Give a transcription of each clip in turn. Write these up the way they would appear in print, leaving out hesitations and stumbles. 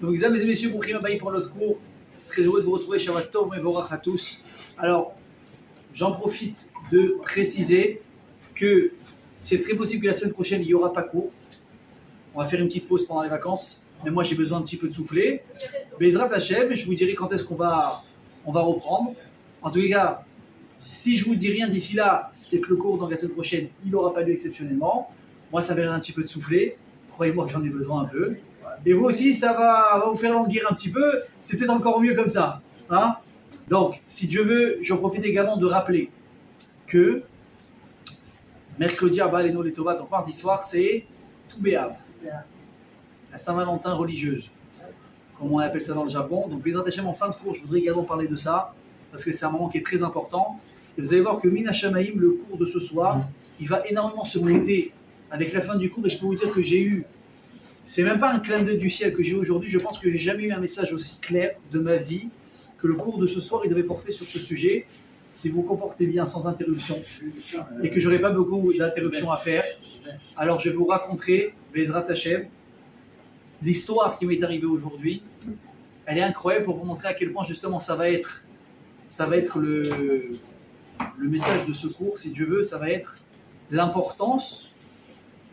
Donc, mesdames et messieurs, Brouchim Habayim pour notre cours. Très heureux de vous retrouver. Shabbat Tov Mevorach à tous. Alors, j'en profite de préciser que c'est très possible que la semaine prochaine, il n'y aura pas cours. On va faire une petite pause pendant les vacances. Mais moi, j'ai besoin un petit peu de souffler. Bezrat Hashem, je vous dirai quand est-ce qu'on va reprendre. En tous les cas, si je vous dis rien d'ici là, c'est que le cours dans la semaine prochaine, il n'aura pas lieu exceptionnellement. Moi, ça va un petit peu de souffler. Croyez-moi que j'en ai besoin un peu. Et vous aussi, ça va vous faire languir un petit peu. C'est peut-être encore mieux comme ça. Hein? Donc, si Dieu veut, j'en profite également de rappeler que mercredi, Abba Leno Letova, donc mardi soir, c'est Tou B'Av, la Saint-Valentin religieuse, comme on appelle ça dans le Japon. Donc, Bezrat Hashem, en fin de cours, je voudrais également parler de ça, parce que c'est un moment qui est très important. Et vous allez voir que Mina Shamaïm, le cours de ce soir, il va énormément se prêter avec la fin du cours. Et je peux vous dire que j'ai eu, c'est même pas un clin d'œil du ciel que j'ai eu aujourd'hui, je pense que j'ai jamais eu un message aussi clair de ma vie que le cours de ce soir, il devait porter sur ce sujet. Si vous vous comportez bien sans interruption et que j'aurai pas beaucoup d'interruptions à faire, alors je vous raconterai, Bezrat Hashem, l'histoire qui m'est arrivée aujourd'hui. Elle est incroyable pour vous montrer à quel point justement ça va être le message de ce cours, si Dieu veut, ça va être l'importance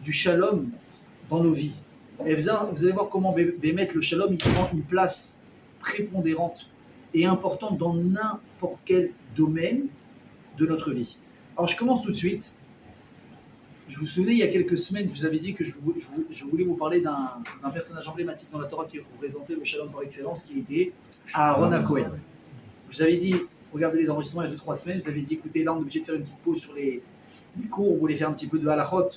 du shalom dans nos vies. Et vous allez voir comment mettre le shalom, il prend une place prépondérante et importante dans n'importe quel domaine de notre vie. Alors je commence tout de suite. Je vous souviens, il y a quelques semaines, je vous avais dit que je voulais vous parler d'un personnage emblématique dans la Torah qui représentait le shalom par excellence, qui était Aaron HaKohen. Je vous avais dit, regardez les enregistrements il y a 2-3 semaines, je vous avais dit, écoutez, là on est obligé de faire une petite pause sur les cours, vous voulez faire un petit peu de halachot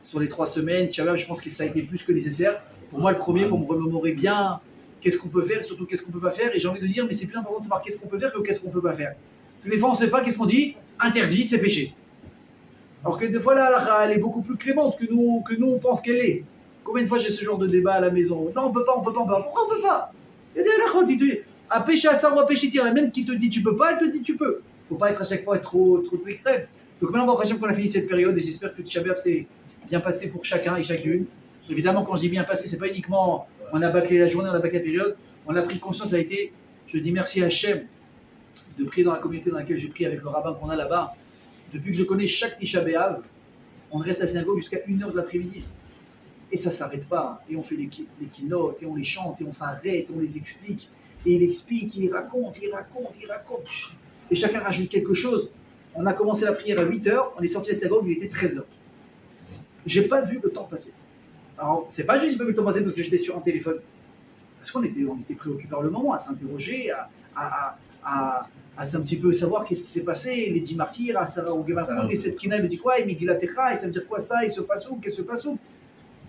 sur les 3 semaines. Je pense que ça a été plus que nécessaire. Pour moi, le premier, pour me remémorer bien qu'est-ce qu'on peut faire, et surtout qu'est-ce qu'on ne peut pas faire. Et j'ai envie de dire, mais c'est plus important de savoir qu'est-ce qu'on peut faire que qu'est-ce qu'on ne peut pas faire. Parce que des fois, on ne sait pas qu'est-ce qu'on dit, interdit, c'est péché. Alors que des fois, la halakha, elle est beaucoup plus clémente que nous on pense qu'elle est. Combien de fois j'ai ce genre de débat à la maison? Non, on peut pas. Pourquoi on peut pas? Il y a des halakhot, ils te disent, à péché à ça ou à péché tire. La même qui te dit tu peux pas, elle te dit tu peux. Faut pas être à chaque fois trop extrême. Donc maintenant, on qu'on a fini cette période et j'espère que Tisha B'Av s'est bien passé pour chacun et chacune. Évidemment, quand je dis bien passé, c'est pas uniquement on a bâclé la journée, on a bâclé la période. On a pris conscience, ça a été, je dis merci à Hachem de prier dans la communauté dans laquelle je prie avec le rabbin qu'on a là-bas. Depuis que je connais chaque Tisha B'Av, on reste à la synagogue jusqu'à 1h de l'après-midi. Et ça ne s'arrête pas. Et on fait les keynotes, et on les chante, et on s'arrête, et on les explique. Et il explique, il raconte. Et chacun rajoute quelque chose. On a commencé la prière à 8h, on est sorti de la synagogue, il était 13h. J'ai pas vu le temps passer. Alors, c'est pas juste que j'ai pas vu le temps passer parce que j'étais sur un téléphone. Parce qu'on était préoccupé par le moment, à s'interroger, à un petit peu savoir qu'est-ce qui s'est passé, les 10 martyrs, à Sarah Ogemakot, et cette Kina, il me dit quoi, et Megillah Techa, et ça veut dire quoi ça, et ce pasouk, qu'est-ce que ce pasouk.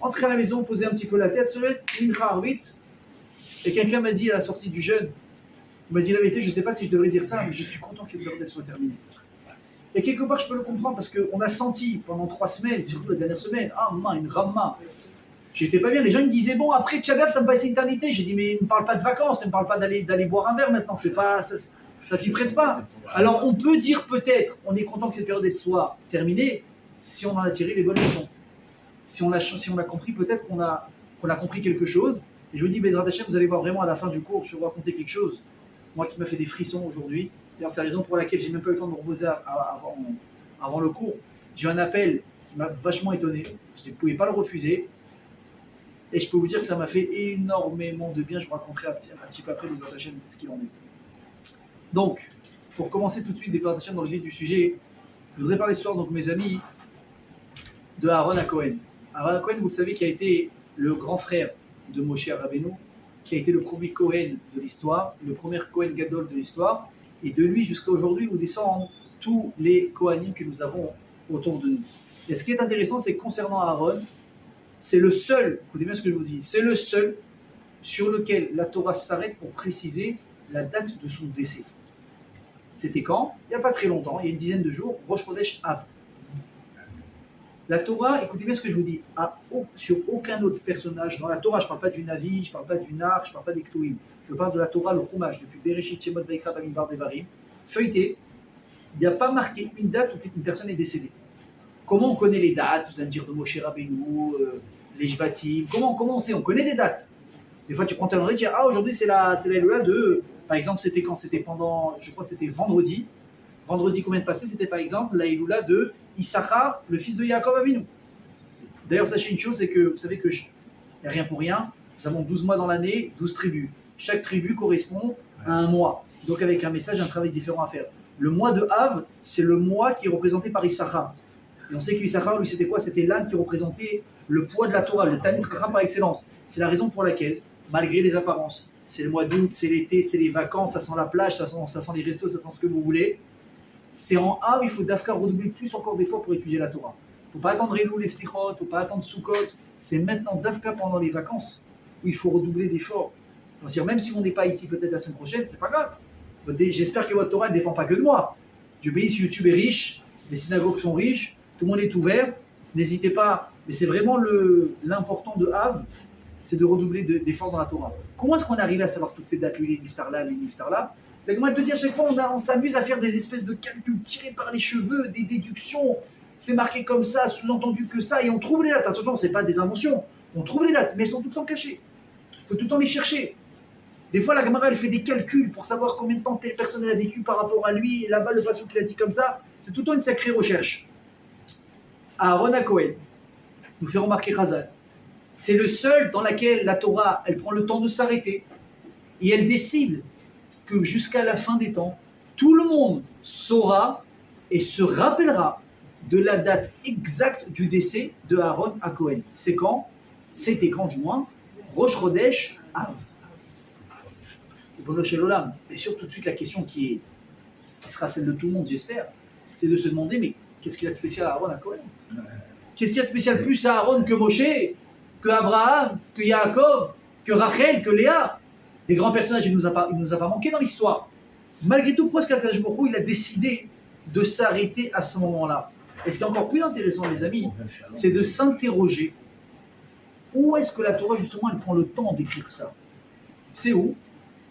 Entrer à la maison, poser un petit peu la tête, se mettre, Mincha Arvit, et quelqu'un m'a dit à la sortie du jeûne, il m'a dit la vérité, je ne sais pas si je devrais dire ça, mais je suis content que cette période soit terminée. Et quelque part, je peux le comprendre, parce qu'on a senti pendant 3 semaines, surtout la dernière semaine, une ramma. J'étais pas bien, les gens ils me disaient, bon, après Tisha B'Av, ça me paraissait une éternité. J'ai dit, mais ne me parle pas de vacances, ne me parle pas d'aller boire un verre maintenant, c'est pas, ça s'y prête pas. Alors on peut dire peut-être, on est content que cette période soit terminée, si on en a tiré les bonnes leçons. Si on a compris, peut-être qu'on a compris quelque chose. Et je vous dis, Bezrat Hashem, vous allez voir vraiment à la fin du cours, je vais vous raconter quelque chose, moi qui m'a fait des frissons aujourd'hui. D'ailleurs, c'est la raison pour laquelle j'ai même pas eu le temps de me reposer avant le cours. J'ai eu un appel qui m'a vachement étonné, je ne pouvais pas le refuser. Et je peux vous dire que ça m'a fait énormément de bien. Je vous raconterai un petit peu après Bezrat Hashem ce qu'il en est. Donc, pour commencer tout de suite Bezrat Hashem dans le vif du sujet, je voudrais parler ce soir, donc mes amis, de Aaron HaKohen. Aaron HaKohen, vous le savez, qui a été le grand frère de Moshe Rabbeinu, qui a été le premier Kohen de l'histoire, le premier Kohen Gadol de l'histoire, et de lui jusqu'à aujourd'hui où descendent tous les Kohanim que nous avons autour de nous. Et ce qui est intéressant, c'est que concernant Aaron, c'est le seul, écoutez bien ce que je vous dis, c'est le seul sur lequel la Torah s'arrête pour préciser la date de son décès. C'était quand? Il n'y a pas très longtemps, il y a une dizaine de jours, Rosh Chodesh Av. La Torah, écoutez bien ce que je vous dis, sur aucun autre personnage dans la Torah, je ne parle pas du Navi, je ne parle pas du Nar, je ne parle pas des Ktoim, je parle de la Torah, le Chumash, depuis Bereshit, Shemot, Vaikra, Bamidbar, Devarim, feuilleté, il n'y a pas marqué une date où une personne est décédée. Comment on connaît les dates? Vous allez me dire de Moshe Rabbeinu, les Jvatim. Comment on sait? On connaît des dates. Des fois, tu prends ta journée et tu dis ah, aujourd'hui, c'est la Eloula de. Par exemple, c'était quand? C'était pendant. Je crois que c'était vendredi. Vendredi, combien de passé? C'était par exemple la Eloula de Issachar, le fils de Yaakov Avinu. D'ailleurs, sachez une chose, c'est que vous savez que il n'y a rien pour rien. Nous avons 12 mois dans l'année, 12 tribus. Chaque tribu correspond à un mois. Donc, avec un message, un travail différent à faire. Le mois de Av, c'est le mois qui est représenté par Issachar. Et on sait qu'Issachar, lui, c'était quoi? C'était l'âne qui représentait le poids de la Torah, le Talmud Chacham par excellence. C'est la raison pour laquelle, malgré les apparences, c'est le mois d'août, c'est l'été, c'est les vacances, ça sent la plage, ça sent les restos, ça sent ce que vous voulez. C'est en Av, il faut d'Afka redoubler plus encore des fois pour étudier la Torah. Il ne faut pas attendre Elul, les Slichot, il ne faut pas attendre Sukkot. C'est maintenant d'Afka pendant les vacances où il faut redoubler d'efforts. Même si on n'est pas ici peut-être la semaine prochaine, c'est pas grave. J'espère que votre Torah ne dépend pas que de moi. Dieu bénisse, YouTube est riche, les synagogues sont riches, tout le monde est ouvert. N'hésitez pas, mais c'est vraiment l'important de Av, c'est de redoubler d'efforts dans la Torah. Comment est-ce qu'on arrive à savoir toutes ces dates, lui, les niftar là, les niftar là? Comment te dire, à chaque fois, on s'amuse à faire des espèces de calculs tirés par les cheveux, des déductions. C'est marqué comme ça, sous-entendu que ça, et on trouve les dates. Attention, ce n'est pas des inventions. On trouve les dates, mais elles sont tout le temps cachées. Il faut tout le temps les chercher. Des fois, la Gemara, elle fait des calculs pour savoir combien de temps telle personne a vécu par rapport à lui. Et là-bas, le passage qu'il a dit comme ça, c'est tout le temps une sacrée recherche. Aaron HaKohen nous fait remarquer Chazal. C'est le seul dans lequel la Torah, elle prend le temps de s'arrêter et elle décide que jusqu'à la fin des temps, tout le monde saura et se rappellera de la date exacte du décès de Aaron HaKohen. C'est quand? C'était quand du moins? Rosh Chodesh Av. Bien sûr, tout de suite, la question qui sera celle de tout le monde, j'espère, c'est de se demander, mais qu'est-ce qu'il y a de spécial à Aaron HaKohen? Qu'est-ce qu'il y a de spécial plus à Aaron que Moshe, que Abraham, que Yaakov, que Rachel, que Léa? Des grands personnages, il ne nous a pas manqué dans l'histoire. Malgré tout, pourquoi est-ce qu'Akadosh Baruch Hu, il a décidé de s'arrêter à ce moment-là? Et ce qui est encore plus intéressant, les amis, c'est de s'interroger où est-ce que la Torah, justement, elle prend le temps d'écrire ça? C'est où?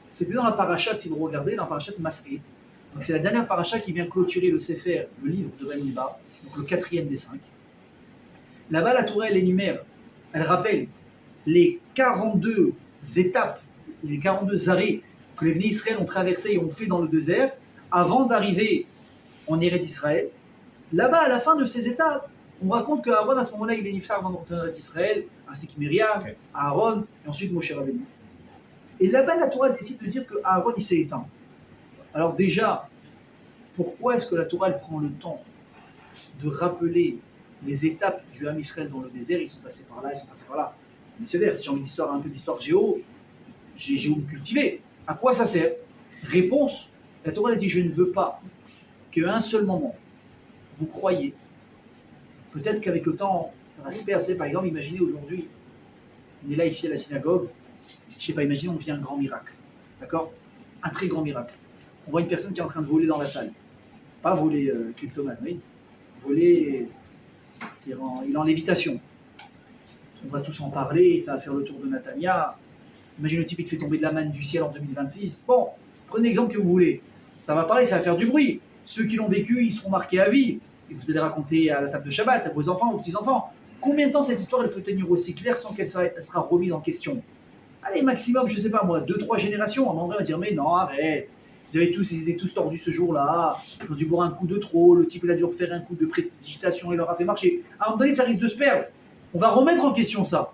C'était dans la parashat, si vous regardez, dans la parashat Masé. Donc c'est la dernière parashat qui vient clôturer le Sefer, le livre de Bamidbar, donc le 4e des 5. Là-bas, la Torah, elle énumère, elle rappelle les 42 étapes, les 42 arrêts que les Bnei Israël ont traversés et ont fait dans le désert avant d'arriver en Eretz d'Israël. Là-bas, à la fin de ces étapes, on raconte qu'Aaron, à ce moment-là, il est niftar avant d'entrer en Eretz d'Israël, ainsi que Myriam, Aaron, et ensuite Moshe Rabbeinu. Et là-bas, la Torah décide de dire que Aaron, il s'est éteint. Alors déjà, pourquoi est-ce que la Torah elle prend le temps de rappeler les étapes du Ham Israël dans le désert? Ils sont passés par là, ils sont passés par là. Mais c'est vrai, si j'ai envie d'histoire, un peu d'histoire géo, j'ai géo cultivé. À quoi ça sert? Réponse, la Torah elle dit, je ne veux pas qu'à un seul moment, vous croyez, peut-être qu'avec le temps, ça va se perdre. Par exemple, imaginez aujourd'hui, on est là ici à la synagogue, je ne sais pas, imaginez, on vit un grand miracle, d'accord? Un très grand miracle. On voit une personne qui est en train de voler dans la salle. Pas voler kleptomane, oui. Voler, il est en lévitation. On va tous en parler, ça va faire le tour de Natania. Imagine le type qui te fait tomber de la manne du ciel en 2026. Bon, prenez l'exemple que vous voulez. Ça va parler, ça va faire du bruit. Ceux qui l'ont vécu, ils seront marqués à vie. Et vous allez raconter à la table de Shabbat, à vos enfants, aux petits-enfants. Combien de temps cette histoire elle peut tenir aussi claire sans qu'elle sera remise en question? Allez, maximum, je ne sais pas moi, 2-3 générations. À un moment donné, on va dire, mais non, arrête. Ils étaient tous tordus ce jour-là. Ils ont dû boire un coup de trop. Le type, il a dû refaire un coup de prestidigitation. Il leur a fait marcher. À un moment donné, ça risque de se perdre. On va remettre en question ça.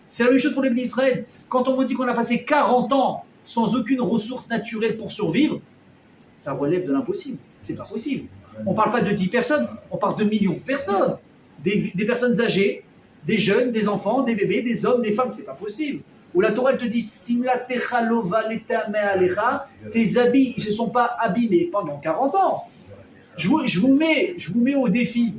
C'est la même chose pour les Bnei Israël. Quand on me dit qu'on a passé 40 ans sans aucune ressource naturelle pour survivre, ça relève de l'impossible. C'est pas possible. On ne parle pas de 10 personnes, on parle de millions de personnes. Des personnes âgées, des jeunes, des enfants, des bébés, des hommes, des femmes. C'est pas possible. Où la Torah elle te dit Simla techalova letame alecha, tes habits ils se sont pas abîmés pendant 40 ans. Je vous mets au défi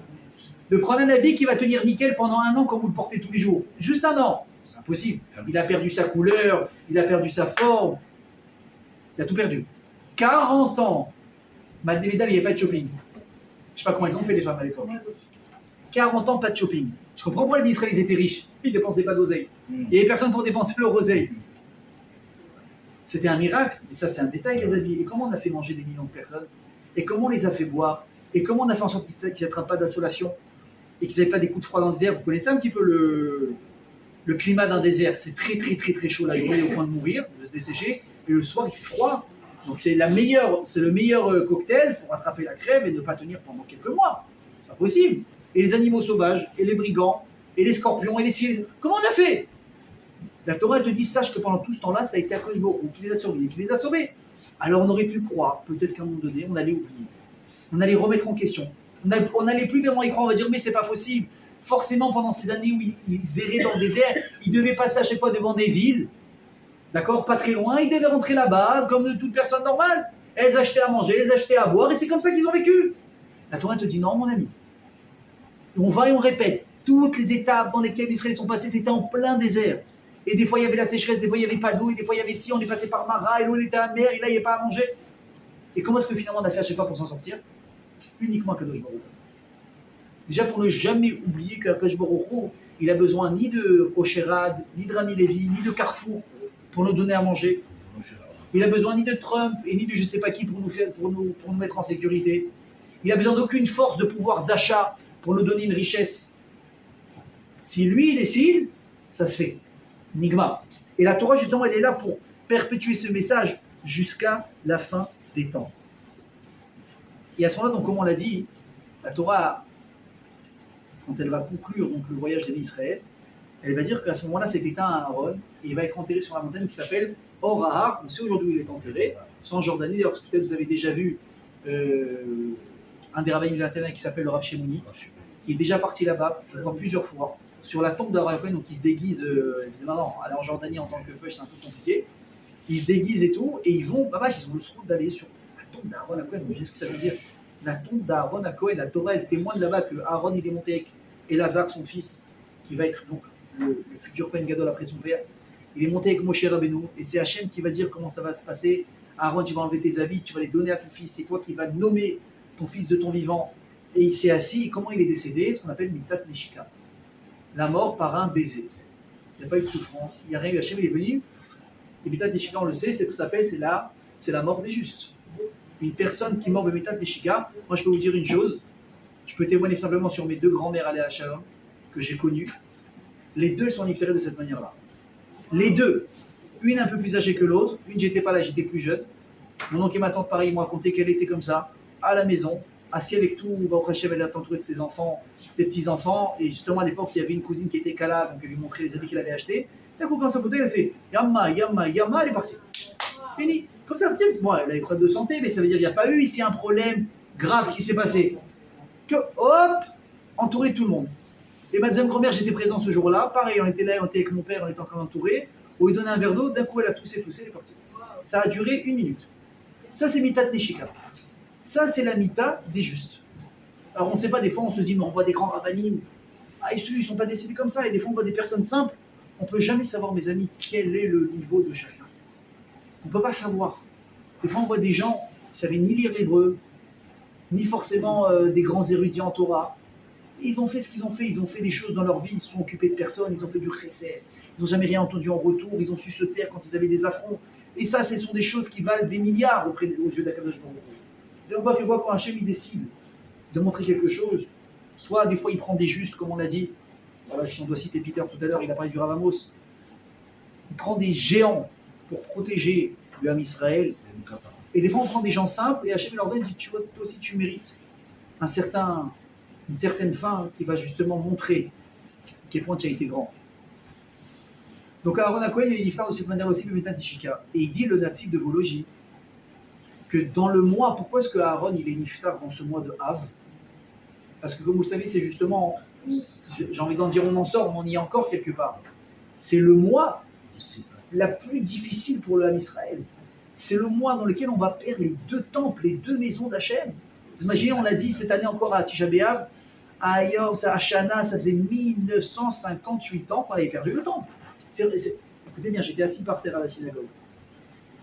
de prendre un habit qui va tenir nickel pendant 1 an comme vous le portez tous les jours. Juste 1 an. C'est impossible. Il a perdu sa couleur, il a perdu sa forme, il a tout perdu. 40 ans. Mesdames, il n'y avait pas de shopping. Je ne sais pas comment ils ont fait les femmes à l'époque. 40 ans, pas de shopping. Je comprends pourquoi les Israéliens étaient riches. Ils ne dépensaient pas d'oseille. Il n'y avait personne pour dépenser leur oseille. C'était un miracle. Et ça, c'est un détail, les habits. Et comment on a fait manger des millions de personnes? Et comment on les a fait boire? Et comment on a fait en sorte qu'ils n'attrapent pas d'assolation? et qu'ils n'avaient pas des coups de froid dans le désert. Vous connaissez un petit peu le climat d'un désert. C'est très très très très chaud la journée au point de mourir, de se dessécher, et le soir il fait froid. Donc c'est le meilleur cocktail pour attraper la crève et ne pas tenir pendant quelques mois. C'est pas possible. Et les animaux sauvages, et les brigands, et les scorpions, et les cils. Comment on a fait? La Torah elle te dit, sache que pendant tout ce temps-là, ça a été Akadosh Baruch Hu qui les a surveillés, qui les a sauvés. Alors on aurait pu croire, peut-être qu'à un moment donné, on allait oublier. On allait remettre en question. On n'allait plus vraiment y croire, on va dire, mais c'est pas possible. Forcément, pendant ces années où ils erraient dans le désert, ils devaient passer à chaque fois devant des villes, d'accord, pas très loin, ils devaient rentrer là-bas, comme toute personne normale. Elles achetaient à manger, elles achetaient à boire, et c'est comme ça qu'ils ont vécu. La Torah te dit, non, mon ami. On va et on répète, toutes les étapes dans lesquelles les Israéliens sont passés, c'était en plein désert. Et des fois, il y avait la sécheresse, des fois, il n'y avait pas d'eau, et des fois, il y avait si, on est passé par Mara, et l'eau, elle était amère, et là, il n'y avait pas à manger. Et comment est-ce que finalement, on a fait à chaque fois pour s'en sortir? Uniquement Akadosh Baruch Hu. Déjà, pour ne jamais oublier qu'Akadosh Baruch Hu, il a besoin ni de Osherad, ni de Rami Lévi, ni de Carrefour pour nous donner à manger. Il a besoin ni de Trump et ni de je ne sais pas qui pour nous mettre en sécurité. Il a besoin d'aucune force de pouvoir d'achat pour nous donner une richesse. Si lui, il décide, ça se fait. Nigma. Et la Torah, justement, elle est là pour perpétuer ce message jusqu'à la fin des temps. Et à ce moment-là, donc, comme on l'a dit, la Torah, quand elle va conclure donc, le voyage de l'Israël, elle va dire qu'à ce moment-là, c'est éteint à Aaron, et il va être enterré sur la montagne qui s'appelle Or Ahar. On sait aujourd'hui où il est enterré, sans Jordanie. D'ailleurs, peut-être vous avez déjà vu un des rabbins de la Tana qui s'appelle le Rav Shemouni, qui est déjà parti là-bas, je crois plusieurs fois, sur la tombe d'Aaron Cohen, donc il se déguise, il disait non, aller en Jordanie en tant que feuille, c'est un peu compliqué. Ils se déguisent et tout, et ils vont, ils ont le soin d'aller sur la tombe d'Aaron Cohen. Vous voyez ce que ça veut dire? La tombe d'Aaron Cohen, la Torah, elle témoigne là-bas que Aaron il est monté avec Elazar, son fils, qui va être donc le futur Kohen Gadol après son père. Il est monté avec Moshe Rabbeinu, et c'est Hachem qui va dire comment ça va se passer. Aaron, tu vas enlever tes habits, tu vas les donner à ton fils, c'est toi qui vas nommer ton fils de ton vivant. Et il s'est assis, et comment il est décédé? Ce qu'on appelle Mitat Neshika. La mort par un baiser. Il n'y a pas eu de souffrance, il n'y a rien eu. Hachem il est venu, et Mitat Neshika, on le sait, c'est ce que ça s'appelle, c'est la mort des justes. Une personne qui meurt de Mitat Neshika, moi je peux vous dire une chose, je peux témoigner simplement sur mes deux grands-mères Aléa Shalom, que j'ai connues. Les deux sont différées de cette manière-là. Les deux, une un peu plus âgée que l'autre, une j'étais pas là, j'étais plus jeune. Mon oncle et ma tante, pareil, m'ont raconté qu'elle était comme ça, à la maison, assise avec tout, Baruch Hashem, elle est entourée de ses enfants, ses petits-enfants, et justement à l'époque, il y avait une cousine qui était Kala, donc elle lui montrait les habits qu'elle avait achetés. D'un coup, quand sa photo, elle fait Yamma, Yamma, Yamma, elle est partie. Fini. Comme ça, peut-être, moi, elle a des problèmes de santé, mais ça veut dire qu'il n'y a pas eu ici un problème grave qui s'est passé. Que, hop, entouré de tout le monde. Et ma deuxième grand-mère, j'étais présent ce jour-là. Pareil, on était là, on était avec mon père, on était encore entouré. On lui donnait un verre d'eau, d'un coup, elle a toussé, elle est partie. Ça a duré 1 minute. Ça, c'est Mitat Neshika. Ça, c'est la Mita des justes. Alors, on ne sait pas, des fois, on se dit, mais on voit des grands rabbinim. Ah, ils ne sont pas décédés comme ça. Et des fois, on voit des personnes simples. On ne peut jamais savoir, mes amis, quel est le niveau de chacun. On ne peut pas savoir. Des fois, on voit des gens qui ne savaient ni lire l'hébreu, ni forcément des grands érudits en Torah. Ils ont fait ce qu'ils ont fait. Ils ont fait des choses dans leur vie. Ils se sont occupés de personne. Ils ont fait du chesed. Ils n'ont jamais rien entendu en retour. Ils ont su se taire quand ils avaient des affronts. Et ça, ce sont des choses qui valent des milliards aux yeux d'Akadosh Baruch Hu. Et on voit que quand Hachem il décide de montrer quelque chose, soit des fois il prend des justes, comme on l'a dit. Voilà, si on doit citer Peter tout à l'heure, il a parlé du Rav Amos. Il prend des géants pour protéger le Ham Israël. Et des fois, on prend des gens simples et Hachem leur donne, dit, tu vois, toi aussi tu mérites une certaine fin qui va justement montrer à quel point tu as été grand. Donc Aaron Cohen, il est niftar de cette manière aussi, le Mitat Neshika. Et il dit, le natif de vos logis, que dans le mois, pourquoi est-ce que Aaron il est niftar dans ce mois de Av? Parce que comme vous le savez, c'est justement, j'ai envie d'en dire on en sort, mais on y est encore quelque part. C'est le mois la plus difficile pour le Ham Israël. C'est le mois dans lequel on va perdre les 2 temples, les 2 maisons d'Hachem. Vous imaginez, on l'a dit cette année encore à Tisha B'Av, à Ayov, à Shana, ça faisait 1958 ans qu'on avait perdu le temple. Écoutez bien, j'étais assis par terre à la synagogue.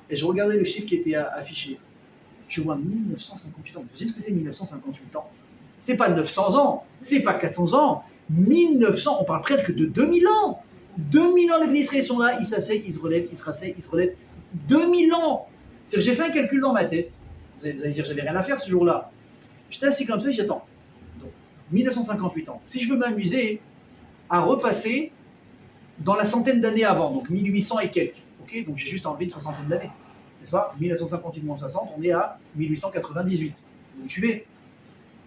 Et je regardais le chiffre qui était affiché. Je vois 1958 ans. Vous savez ce que c'est 1958 ans? C'est pas 900 ans, c'est pas 400 ans. 1900, on parle presque de 2000 ans. 2000 ans, les ministres sont là, ils s'asseyent, ils se relèvent, ils se rasseyent, ils se relèvent. 2000 ans. C'est-à-dire, j'ai fait un calcul dans ma tête. Vous allez dire, j'avais rien à faire ce jour-là. J'étais assis comme ça et j'attends. 1958 ans. Si je veux m'amuser à repasser dans la centaine d'années avant, donc 1800 et quelques, ok, donc j'ai juste enlevé une soixantaine d'années, n'est-ce pas? 1958-1960, on est à 1898. Vous me suivez?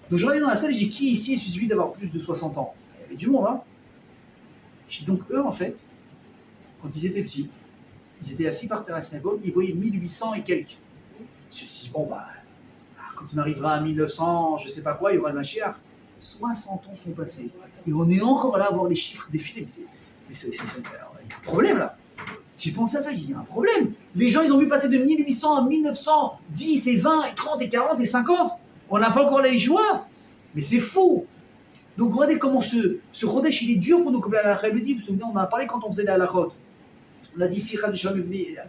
Donc je regardais dans la salle et je dis, qui ici est susceptible d'avoir plus de 60 ans? Il y avait du monde, hein. Je dis, donc eux, en fait, quand ils étaient petits, ils étaient assis par terre à la synagogue, ils voyaient 1800 et quelques. Je me suis dit, bon, bah, quand on arrivera à 1900, je sais pas quoi, il y aura le Mashiach. 60 ans sont passés. Et on est encore là à voir les chiffres défiler. Mais il y a un problème là. J'ai pensé à ça, j'ai dit, il y a un problème. Les gens, ils ont vu passer de 1800 à 1910 et 20 et 30 et 40 et 50. On n'a pas encore la Yeshua. Mais c'est fou. Donc regardez comment ce Chodesh, il est dur pour nous, comme la halakha le dit. Vous vous souvenez, on en a parlé quand on faisait la halachot. On a dit, si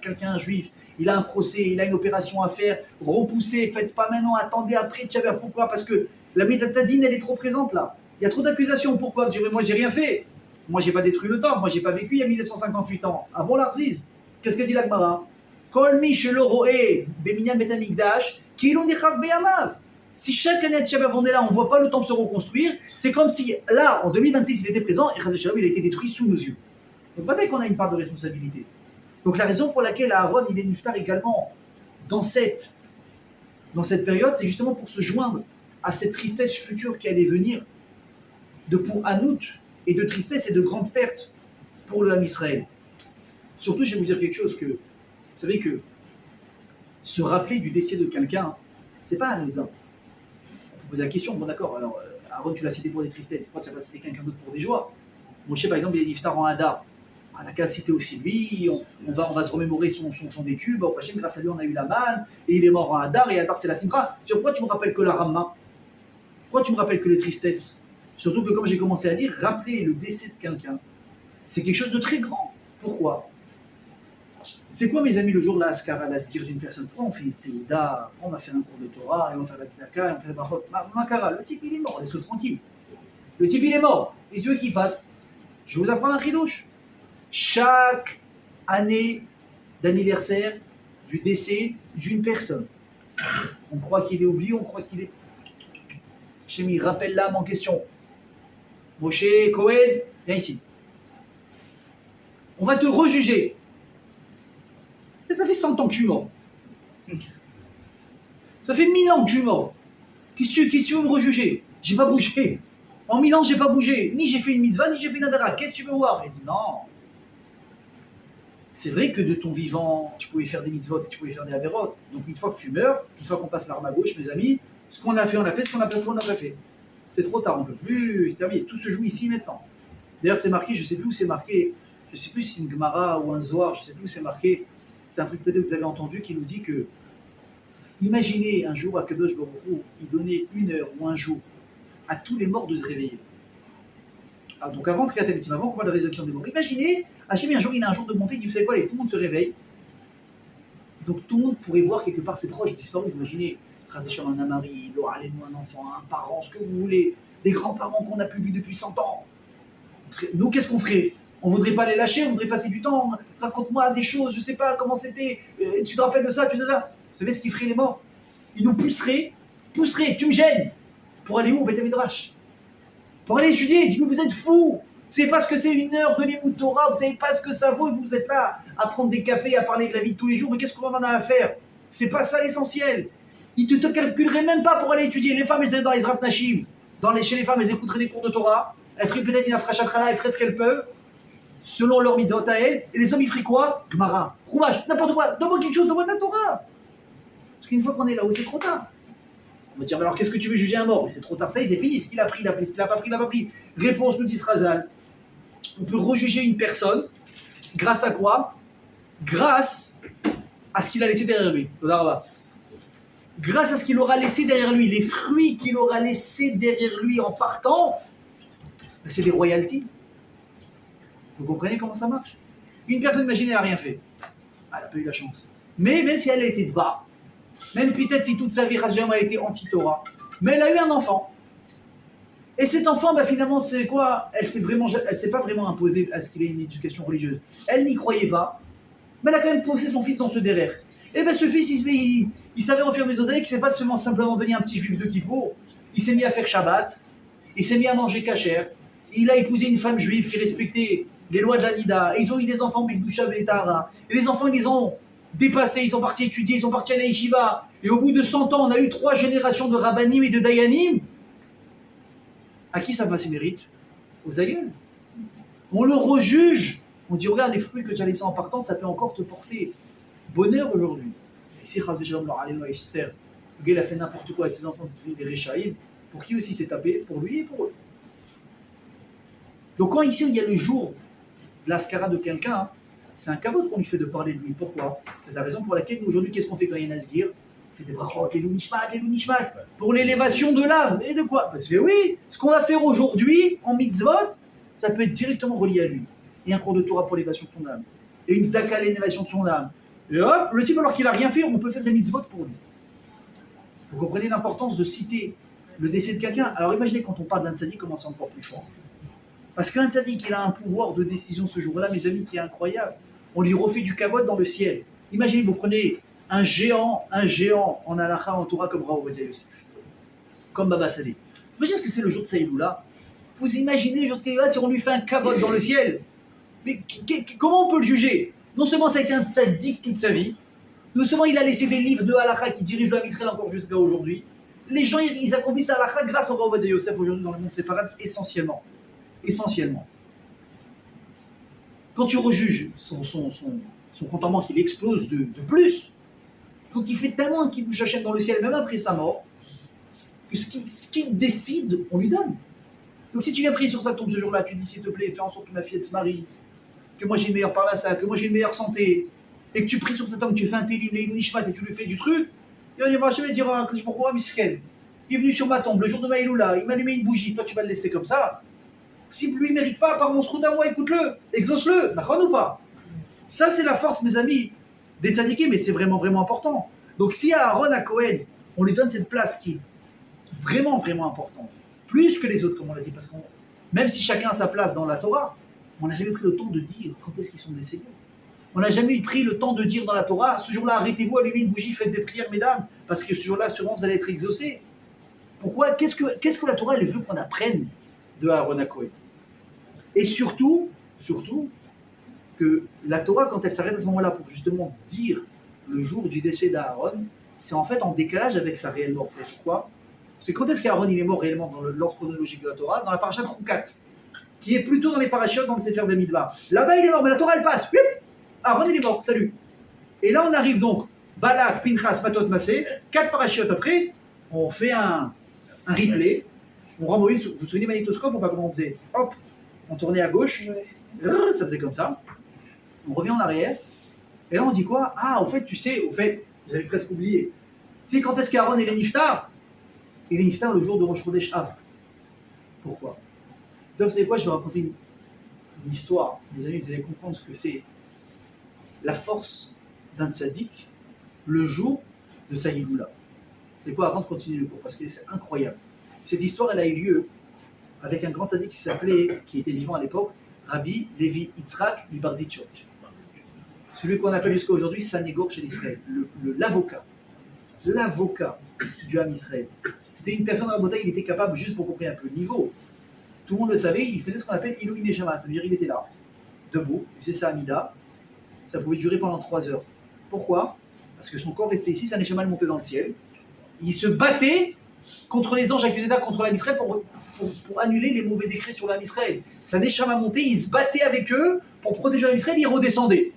quelqu'un, un juif, il a un procès, il a une opération à faire, repoussez, faites pas maintenant, attendez après, Tchaber. Pourquoi? Parce que la métatadine, elle est trop présente là. Il y a trop d'accusations. Pourquoi? Vous direz, moi, j'ai rien fait. Moi, j'ai pas détruit le temps. Moi, j'ai pas vécu il y a 1958 ans. Ah bon, l'Arziz? Qu'est-ce qu'a dit la Gemara? Kol mi shelo ro'eh beminyan bet hamikdash, kilon nechav beyamav. Si chaque année de Shabbat on est là, on ne voit pas le temple se reconstruire, c'est comme si là, en 2026, il était présent et Chaz Shalom, il a été détruit sous nos yeux. Donc peut-être qu'on a une part de responsabilité. Donc la raison pour laquelle Aaron, il est niftar également dans cette période, c'est justement pour se joindre à cette tristesse future qui allait venir de pour Hanout et de tristesse et de grandes pertes pour le Ham Israël. Surtout, je vais vous dire quelque chose que, vous savez que se rappeler du décès de quelqu'un, c'est pas anodin. On pose la question, bon d'accord, alors Aaron, tu l'as cité pour des tristesses, pourquoi tu n'as pas cité quelqu'un d'autre pour des joies? Moshe, par exemple, il est niftar en Hadar. On n'a qu'à citer aussi lui, on va se remémorer son vécu. Bon, grâce à lui, on a eu la manne, et il est mort en Hadar, et Hadar, c'est la Simcha. Pourquoi tu me rappelles que la Ramma? Pourquoi tu me rappelles que les tristesses? Surtout que, comme j'ai commencé à dire, rappeler le décès de quelqu'un, c'est quelque chose de très grand. Pourquoi? C'est quoi, mes amis, le jour de la Askara, la Zikir d'une personne? Pourquoi on fait une Seouda, on va faire un cours de Torah, et on va faire la Tzedaka, et on fait la Barot? Makara, le type, il est mort, laisse-le tranquille. Le type, il est mort. Qu'est-ce que tu veux qu'il fasse? Je vais vous apprendre un chidouche. Chaque année d'anniversaire du décès d'une personne, on croit qu'il est oublié, on croit qu'il est... Chémi, rappelle l'âme en question. Moshe, Cohen, viens ici. On va te rejuger. Et ça fait 100 ans que je suis mort. Ça fait 1000 ans que je suis mort. Qu'est-ce que tu veux me rejuger? J'ai pas bougé. En 1000 ans, j'ai pas bougé. Ni j'ai fait une mitzvah, ni j'ai fait une adara. Qu'est-ce que tu veux voir? Il dit non. C'est vrai que de ton vivant, tu pouvais faire des mitzvot et tu pouvais faire des avérotes. Donc une fois que tu meurs, une fois qu'on passe l'arme à gauche, mes amis, ce qu'on a fait, on a fait. Ce qu'on a pas fait, on n'a pas fait. C'est trop tard, on ne peut plus. C'est terminé. Tout se joue ici maintenant. D'ailleurs, c'est marqué, je ne sais plus où c'est marqué. Je ne sais plus si c'est une Gemara ou un Zohar, je ne sais plus où c'est marqué. C'est un truc peut-être que vous avez entendu qui nous dit que imaginez un jour à Kadosh Baruch Hu, il donnait une heure ou un jour à tous les morts de se réveiller. Ah, donc avant Kriyat Emetim, avant qu'on parle de la résurrection des morts, imaginez, Hachem, un jour, il a un jour de montée, il dit, vous savez quoi, allez, tout le monde se réveille. Donc tout le monde pourrait voir quelque part ses proches disparus. Imaginez, Chazécham, un mari, Laura, un enfant, un parent, ce que vous voulez, des grands-parents qu'on n'a plus vus depuis 100 ans. Nous, qu'est-ce qu'on ferait? On voudrait pas les lâcher, on voudrait passer du temps. Raconte-moi des choses, je sais pas comment c'était. Tu te rappelles de ça, tu sais ça? Vous savez ce qu'ils feraient les morts? Ils nous pousseraient, tu me gênes. Pour aller où, Beth Midrash? Pour aller étudier. Ils disent, mais vous êtes fous. Vous savez pas ce que c'est une heure de Limoud Torah, vous savez pas ce que ça vaut, et vous êtes là à prendre des cafés, à parler de la vie de tous les jours, mais qu'est-ce qu'on en a à faire? C'est pas ça l'essentiel. Ils te calculeraient même pas pour aller étudier. Les femmes, elles seraient dans les Zrat Nashim. Chez les femmes, elles écouteraient des cours de Torah. Elles feraient peut-être une afrachatrala, elles feraient ce qu'elles peuvent, selon leur mitzvot à elles. Et les hommes, ils feraient quoi? Gemara, Chumash, n'importe quoi. Donne-moi quelque chose, donne-moi de la Torah. Parce qu'une fois qu'on est là-haut, c'est trop tard. On va dire, mais alors qu'est-ce que tu veux juger un mort? Mais c'est trop tard, ça y est, c'est fini. Ce qu'il a pris, il a pris. Ce qu'il n'a pas pris, il n'a pas pris. Réponse, nous dit Srazal. On peut rejuger une personne grâce à quoi? Grâce à ce qu'il a laissé derrière lui. Grâce à ce qu'il aura laissé derrière lui, les fruits qu'il aura laissés derrière lui en partant, c'est des royalties. Vous comprenez comment ça marche? Une personne, imaginez, elle n'a rien fait. Elle n'a pas eu la chance. Mais même si elle a été de bas, même peut-être si toute sa vie, Rajam a été anti-Torah, mais elle a eu un enfant. Et cet enfant, finalement, tu sais quoi? Elle ne s'est pas vraiment imposée à ce qu'il ait une éducation religieuse. Elle n'y croyait pas, mais elle a quand même poussé son fils dans ce derrière. Et ce fils, il savait en faire mes oseilles, qu'il ne s'est pas seulement simplement devenu un petit juif de Kippour. Il s'est mis à faire Shabbat. il s'est mis à manger cachère, il a épousé une femme juive qui respectait les lois de la Nida, et ils ont eu des enfants Bigdusha et Tahara, et les enfants ils les ont dépassés, ils sont partis étudier, ils sont partis à la yeshiva, et au bout de 100 ans, on a eu 3 générations de rabbanim et de dayanim. À qui ça va ses mérites? Aux aïeuls. On le rejuge. On dit, regarde, les fruits que tu as laissés en partant, ça peut encore te porter bonheur aujourd'hui. Et si Chaz Veshalom leur allait à Esther, le gars il a fait n'importe quoi et ses enfants sont devenus des Réchaïm, pour qui aussi s'est tapé? Pour lui et pour eux. Donc quand ici il y a le jour de l'ascara de quelqu'un, hein, c'est un caveau qu'on lui fait de parler de lui. Pourquoi? C'est la raison pour laquelle nous aujourd'hui, qu'est-ce qu'on fait quand il y a un Asgir? On fait des brachot, les lounishmat, pour l'élévation de l'âme. Et de quoi? Parce que oui, ce qu'on va faire aujourd'hui en mitzvot, ça peut être directement relié à lui. Et un cours de Torah pour l'élévation de son âme. Et une tzedaka à l'élévation de son âme. Et hop, le type alors qu'il n'a rien fait, on peut faire des mitzvot pour lui. Vous comprenez l'importance de citer le décès de quelqu'un? Alors imaginez quand on parle d'un tzaddik, comment c'est encore plus fort. Parce qu'un tzaddik, il a un pouvoir de décision ce jour-là, mes amis, qui est incroyable. On lui refait du kavod dans le ciel. Imaginez, vous prenez un géant en halakha, en Torah comme Rav Ovadia Yosef, comme Baba Sadé. Vous imaginez ce que c'est le jour de Saïloula? Vous imaginez le jour de Saïloula si on lui fait un kavod dans le ciel? Mais comment on peut le juger? Non seulement ça a été un tzaddik toute sa vie, non seulement il a laissé des livres de halakha qui dirigent le Israël encore jusqu'à aujourd'hui. Les gens, ils accomplissent halakha grâce au Rav Ovadia Yosef aujourd'hui dans le monde séfarade, essentiellement. Quand tu rejuges son compte en banque, il explose de plus. Donc il fait tellement qu'il bouge Hachem dans le ciel, même après sa mort, que ce qu'il décide, on lui donne. Donc si tu viens prier sur sa tombe ce jour-là, tu dis s'il te plaît, fais en sorte que ma fille elle se marie, que moi j'ai une meilleure parnassa, que moi j'ai une meilleure santé, et que tu pries sur sa tombe, que tu fais un télim, les nishmat, et tu lui fais du truc, et on ira jamais dire que je pourrais misken. Il est venu sur ma tombe le jour de Maïloula, il m'a allumé une bougie, toi tu vas le laisser comme ça. Si lui ne mérite pas, par mon route à moi, écoute-le, exauce-le, ça croit ou pas? Ça, c'est la force, mes amis, des tzadikim, mais c'est vraiment, vraiment important. Donc, si à Aaron, à Cohen, on lui donne cette place qui est vraiment, vraiment importante, plus que les autres, comme on l'a dit, parce que même si chacun a sa place dans la Torah, on n'a jamais pris le temps de dire quand est-ce qu'ils sont décédés. On n'a jamais pris le temps de dire dans la Torah, ce jour-là, arrêtez-vous, allumez une bougie, faites des prières, mesdames, parce que ce jour-là, sûrement, vous allez être exaucés. Pourquoi? Qu'est-ce que la Torah, elle veut qu'on apprenne de Aaron à Cohen? Et surtout, que la Torah, quand elle s'arrête à ce moment-là pour justement dire le jour du décès d'Aaron, c'est en fait en décalage avec sa réelle mort. C'est pourquoi? C'est quand est-ce qu'Aaron il est mort réellement dans l'ordre chronologique de la Torah? Dans la paracha de Choukat, qui est plutôt dans les parachutes dans le Sefer Bemidbar. Là-bas il est mort, mais la Torah elle passe. Aaron il est mort, salut. Et là on arrive donc, Balak, Pinchas, Matot, Massé, 4 parachutes après, on fait un replay. On rend Moïse, vous vous souvenez magnétoscope ou pas comment on faisait? Hop, on tournait à gauche, ça faisait comme ça. On revient en arrière, et là on dit quoi? Ah, au fait, j'avais presque oublié. Tu sais quand est-ce qu'Aaron il est niftar? Il est niftar le jour de Rosh Chodesh Av. Pourquoi? Donc vous savez quoi? Je vais raconter une histoire. Les amis, vous allez comprendre ce que c'est la force d'un tzaddik le jour de sa Yiloula. C'est quoi avant de continuer le cours? Parce que c'est incroyable. Cette histoire, elle a eu lieu avec un grand tzaddik qui était vivant à l'époque, Rabbi Levi Yitzhak Libardichot. Celui qu'on appelle jusqu'à aujourd'hui Sanégor chez l'Israël, l'avocat du Ham Israël. C'était une personne dans la bataille, il était capable, juste pour comprendre un peu le niveau, tout le monde le savait, il faisait ce qu'on appelle Ilou Neshama, c'est-à-dire il était là, debout, il faisait sa Amida, ça pouvait durer pendant 3 heures. Pourquoi? Parce que son corps restait ici, sa Neshama montait dans le ciel, il se battait contre les anges accusés d'Israël, contre l'Am Israël pour annuler les mauvais décrets sur l'Am Israël. Sa Neshama montait, il se battait avec eux pour protéger l'Am Israël, il redescendait.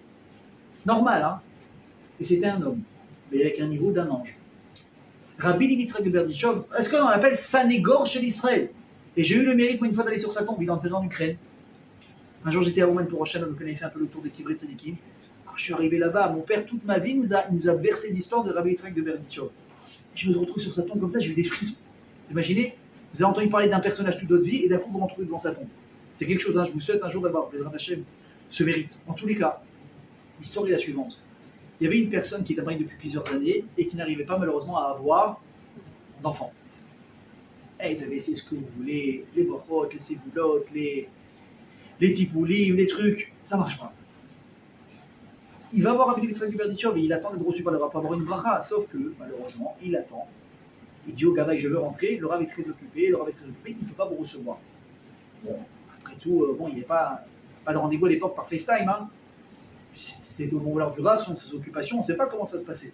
Normal, hein? Et c'était un homme, mais avec un niveau d'un ange. Rabbi Levi Yitzhak de Berdichov, est-ce qu'on l'appelle Sanégor chez l'Israël? Et j'ai eu le mérite, moi, une fois d'aller sur sa tombe, il est enterré en Ukraine. Un jour, j'étais à Romaine pour Rochelle, donc on avait fait un peu le tour des Kivrei Tzadikim. Quand je suis arrivé là-bas, mon père, toute ma vie, nous a versé l'histoire de Rabbi Yitzhak de Berdichov. Je me retrouve sur sa tombe comme ça, j'ai eu des frissons. Vous imaginez? Vous avez entendu parler d'un personnage toute votre vie, et d'un coup, vous vous retrouvez devant sa tombe. C'est quelque chose, hein, je vous souhaite un jour d'avoir, Bezrat Hashem, ce mérite. En tous les cas, l'histoire est la suivante. Il y avait une personne qui était mariée depuis plusieurs années et qui n'arrivait pas malheureusement à avoir d'enfants. Et ils avaient essayé ce que vous voulez, les bochot, les séboulottes, les tipoulim, les trucs, ça marche pas. Il va voir Rabbi Yitzhak de Berdichov et il attend d'être reçu par le Rav pour avoir une bracha, sauf que malheureusement il attend Il dit au gabaï, je veux rentrer, le Rav est très occupé, il ne peut pas vous recevoir. Bon, après tout, il n'y a pas de rendez-vous à l'époque par FaceTime. Hein. C'est au moment du Rav, selon ses occupations, on ne sait pas comment ça se passait.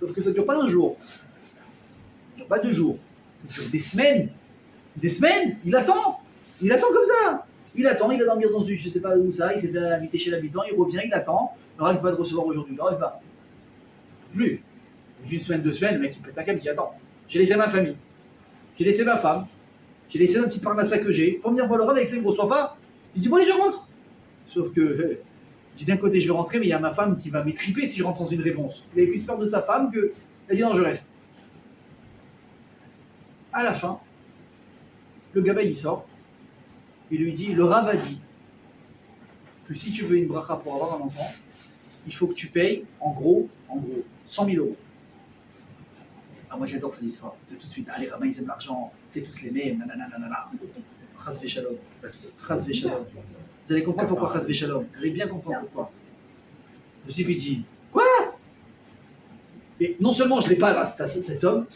Sauf que ça ne dure pas un jour, ça ne dure pas 2 jours, ça dure des semaines. Des semaines, il attend comme ça. Il attend, il va dormir dans une, je ne sais pas où ça, il s'est fait inviter chez l'habitant, il revient, il attend. Le Rav ne peut pas le recevoir aujourd'hui, le Rav ne pas. Plus. Une semaine, 2 semaines, le mec il pète un câble, il dit attends, j'ai laissé ma famille, j'ai laissé ma femme, j'ai laissé un petit parnassa que j'ai, pour venir voir le Rav avec ça, il ne me reçoit pas. Il dit bon allez, je rentre. Sauf que, je dis d'un côté je vais rentrer, mais il y a ma femme qui va m'étriper si je rentre dans une réponse. Il avait plus peur de sa femme que, elle dit non, je reste. À la fin, le gabaï il sort, il lui dit, le Rav a dit que si tu veux une bracha pour avoir un enfant, il faut que tu payes en gros, 100 000 euros. Ah, moi j'adore cette histoire, de tout de suite, allez, Rabbin ils aiment l'argent, c'est tous les mêmes, nanana. Chas v'shalom. Chas v'shalom. Vous allez comprendre pourquoi Chas v'shalom. Vous allez bien comprendre pourquoi. Je me suis dit, quoi? Et non seulement je n'ai pas cette somme,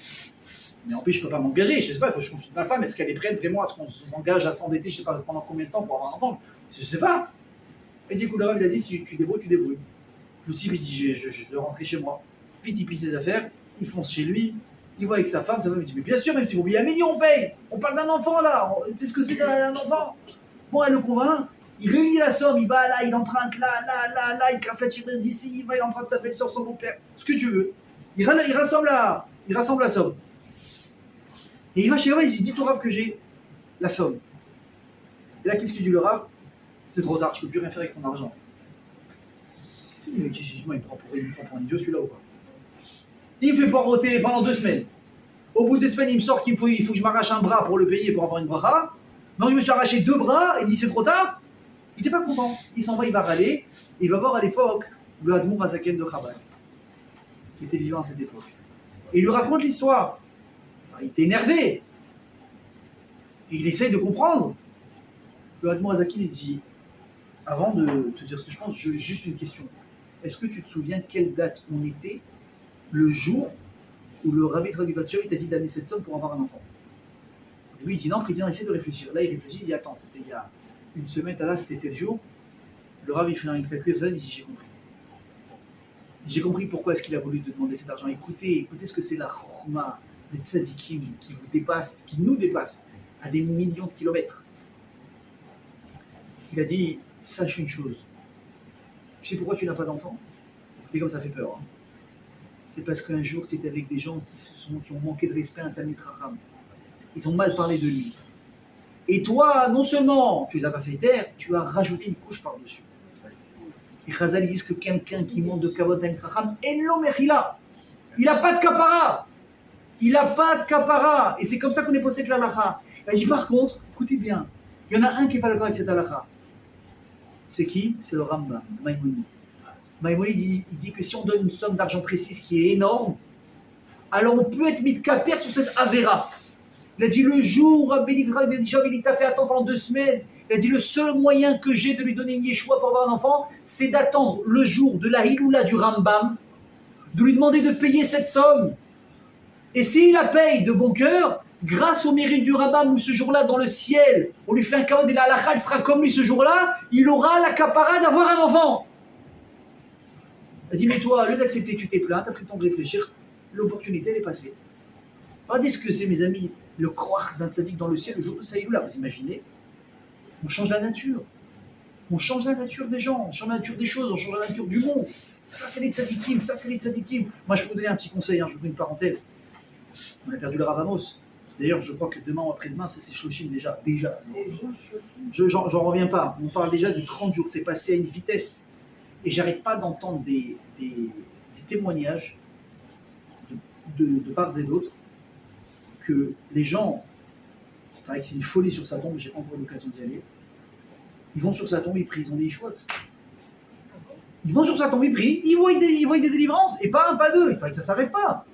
mais en plus je ne peux pas m'engager, je ne sais pas, il faut que je consulte ma femme, est-ce qu'elle est prête vraiment à ce qu'on s'engage à s'endetter, je ne sais pas pendant combien de temps pour avoir un enfant, je ne sais pas. Et du coup le Rav il a dit, si tu débrouilles, tu débrouilles. Le type il dit, je dois rentrer chez moi. Vite il plie ses affaires, il fonce chez lui, il voit avec sa femme il dit, mais bien sûr, même si vous oubliez 1 million, on paye, on parle d'un enfant là, tu sais ce que c'est d'un enfant. Bon, elle le convainc, il réunit la somme, il va là, il emprunte là, il casse la tirette d'ici, il va, il emprunte sa belle-soeur, son beau-père, ce que tu veux. Il rassemble la somme. Et il va chez Rav, il dit, dis au Rav que j'ai la somme. Et là, qu'est-ce qu'il dit le Rav? C'est trop tard, tu ne peux plus rien faire avec ton argent. Mais il me prend pour un idiot celui-là ou quoi? Il me fait poireauter pendant 2 semaines. Au bout de 2 semaines, il me sort qu'il faut que je m'arrache un bras pour le payer pour avoir une bracha. Non, je me suis arraché 2 bras, et il me dit c'est trop tard. Il n'était pas content. Il s'en va, il va râler. Et il va voir à l'époque le Admour Hazaken de Chabad, qui était vivant à cette époque. Et il lui raconte l'histoire. Il était énervé. Et il essaye de comprendre. Le Admour Hazaken, il dit, avant de te dire ce que je pense, juste une question. Est-ce que tu te souviens quelle date on était le jour où le Rabbi Tradivatcher t'a dit d'amener cette somme pour avoir un enfant? Et lui il dit non, puis il essaie de réfléchir. Là il réfléchit, il dit attends, c'était il y a une semaine, là c'était tel jour. Le Rabbi fait une calcul, il dit j'ai compris. J'ai compris pourquoi est-ce qu'il a voulu te demander cet argent. Écoutez ce que c'est la chorma des tzadikim qui vous dépasse, qui nous dépasse à des millions de kilomètres. Il a dit sache une chose. Tu sais pourquoi tu n'as pas d'enfant? Et comme ça fait peur. Hein. C'est parce qu'un jour tu étais avec des gens qui ont manqué de respect à un Talmid Chacham. Ils ont mal parlé de lui. Et toi, non seulement tu les as pas fait taire, tu as rajouté une couche par-dessus. Et Chazal disent que quelqu'un qui manque de kavod Talmid Chacham, Elo Mechila, il n'a pas de kapara. Il n'a pas de kapara. Et c'est comme ça qu'on est posé que l'alacha. Il dit par contre, écoutez bien, il y en a un qui n'est pas d'accord avec cette alacha. C'est qui? C'est le Rambam, Maïmonide. Maïmonide il dit que si on donne une somme d'argent précise qui est énorme, alors on peut être mis de caper sur cette avéra. Il a dit le jour où il t'a fait attendre pendant 2 semaines, il a dit le seul moyen que j'ai de lui donner une yeshua pour avoir un enfant, c'est d'attendre le jour de la hiloula du Rambam, de lui demander de payer cette somme. Et s'il la paye de bon cœur, grâce au mérite du Rambam, où ce jour-là dans le ciel, on lui fait un kavod et la halakha, il sera comme lui ce jour-là, il aura la capara d'avoir un enfant. Il a dit mais toi, au lieu d'accepter, tu t'es plaint, tu as pris le temps de réfléchir, l'opportunité elle est passée. Regardez ce que c'est mes amis, le croire d'un tzaddik dans le ciel le jour de sa hiloula, vous imaginez? On change la nature. On change la nature des gens, on change la nature des choses, on change la nature du monde. Ça c'est les tzaddikim, ça c'est les tzaddikim. Moi je peux vous donner un petit conseil, je vous donne une parenthèse. On a perdu le Rav Amos. D'ailleurs je crois que demain ou après-demain c'est Shloshim déjà. J'en reviens pas, on parle déjà de 30 jours, c'est passé à une vitesse. Et j'arrête pas d'entendre des témoignages de part et d'autre que les gens, c'est pareil que c'est une folie sur sa tombe, j'ai pas encore eu l'occasion d'y aller, ils vont sur sa tombe, ils prient, ils ont des yeshuot. Ils vont sur sa tombe, ils prient, ils voient des délivrances, et pas un, pas deux, il paraît que ça s'arrête pas.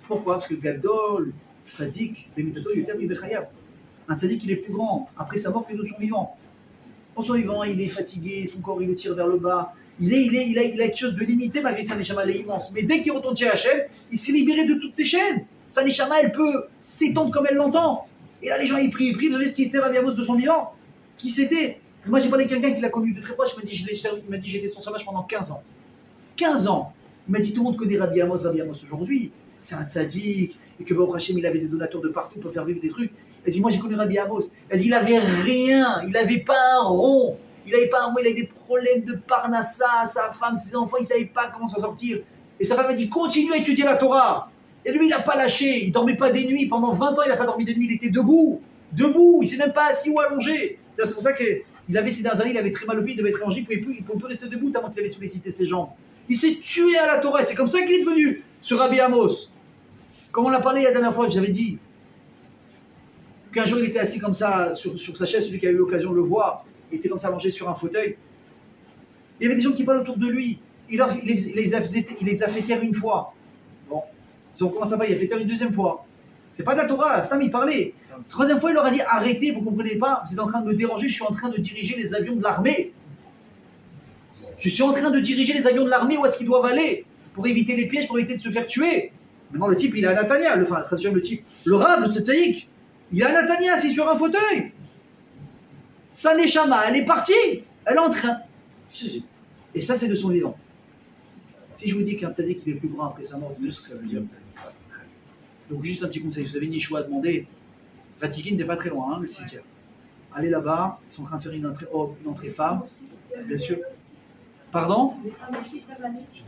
Pourquoi? Parce que Gadol, Tzadik, Bemitato, Yoter, Ibechayav. Un Tzadik, il est plus grand après sa mort que nous sommes vivants. En son vivant, il est fatigué, son corps il le tire vers le bas, Il a quelque chose de limité malgré que sa neshama elle est immense. Mais dès qu'il retourne chez Hachem, il s'est libéré de toutes ses chaînes. Sa neshama elle peut s'étendre comme elle l'entend. Et là les gens ils prient. Vous savez qui était Rabbi Amos de 200 000 ans? Qui c'était? Moi j'ai parlé à quelqu'un qui l'a connu de très proche, il m'a dit j'étais son chômage pendant 15 ans. 15 ans. Il m'a dit tout le monde connaît Rabbi Amos aujourd'hui. C'est un tzaddik, et que Baruch Hashem, il avait des donateurs de partout pour faire vivre des trucs. Il a dit, moi j'ai connu Rabbi Amos. Il a dit, il avait rien, il n'avait pas un rond. Il avait des problèmes de parnassa, sa femme, ses enfants, il ne savait pas comment s'en sortir. Et sa femme m'a dit, continue à étudier la Torah. Et lui, il n'a pas lâché, il ne dormait pas des nuits. Pendant 20 ans, il n'a pas dormi des nuits, il était debout. Debout, il ne s'est même pas assis ou allongé. C'est pour ça qu'il avait ces dernières années, il avait très mal au pied, il devait être allongé, il ne pouvait plus rester debout tellement qu'il avait sollicité ses jambes. Il s'est tué à la Torah, c'est comme ça qu'il est devenu ce Rabbi Amos. Comme on l'a parlé la dernière fois, j'avais dit qu'un jour il était assis comme ça sur sa chaise, celui qui a eu l'occasion de le voir, il était comme ça allongé sur un fauteuil. Il y avait des gens qui parlent autour de lui. Il les a fait taire une fois. Bon, si on commence à parler, il a fait taire une deuxième fois. C'est pas de la Torah, Stam il parlait. Troisième fois, il leur a dit arrêtez, vous comprenez pas, vous êtes en train de me déranger, je suis en train de diriger les avions de l'armée. Je suis en train de diriger les avions de l'armée où est-ce qu'ils doivent aller pour éviter les pièges, pour éviter de se faire tuer. Maintenant, le type, il est à Natania, le Rav, le Tzetzaïk, il est à Natania, assis sur un fauteuil. Sa neshama, elle est partie, elle est en train. Et ça, c'est de son vivant. Si je vous dis qu'un tzaddik, il est plus grand après sa mort, c'est juste ce que ça veut dire. Donc, juste un petit conseil, vous avez une Yeshua à demander. Vatikin, c'est pas très loin, hein, le cimetière. Allez là-bas, ils sont en train de faire une entrée femme, bien sûr. Pardon?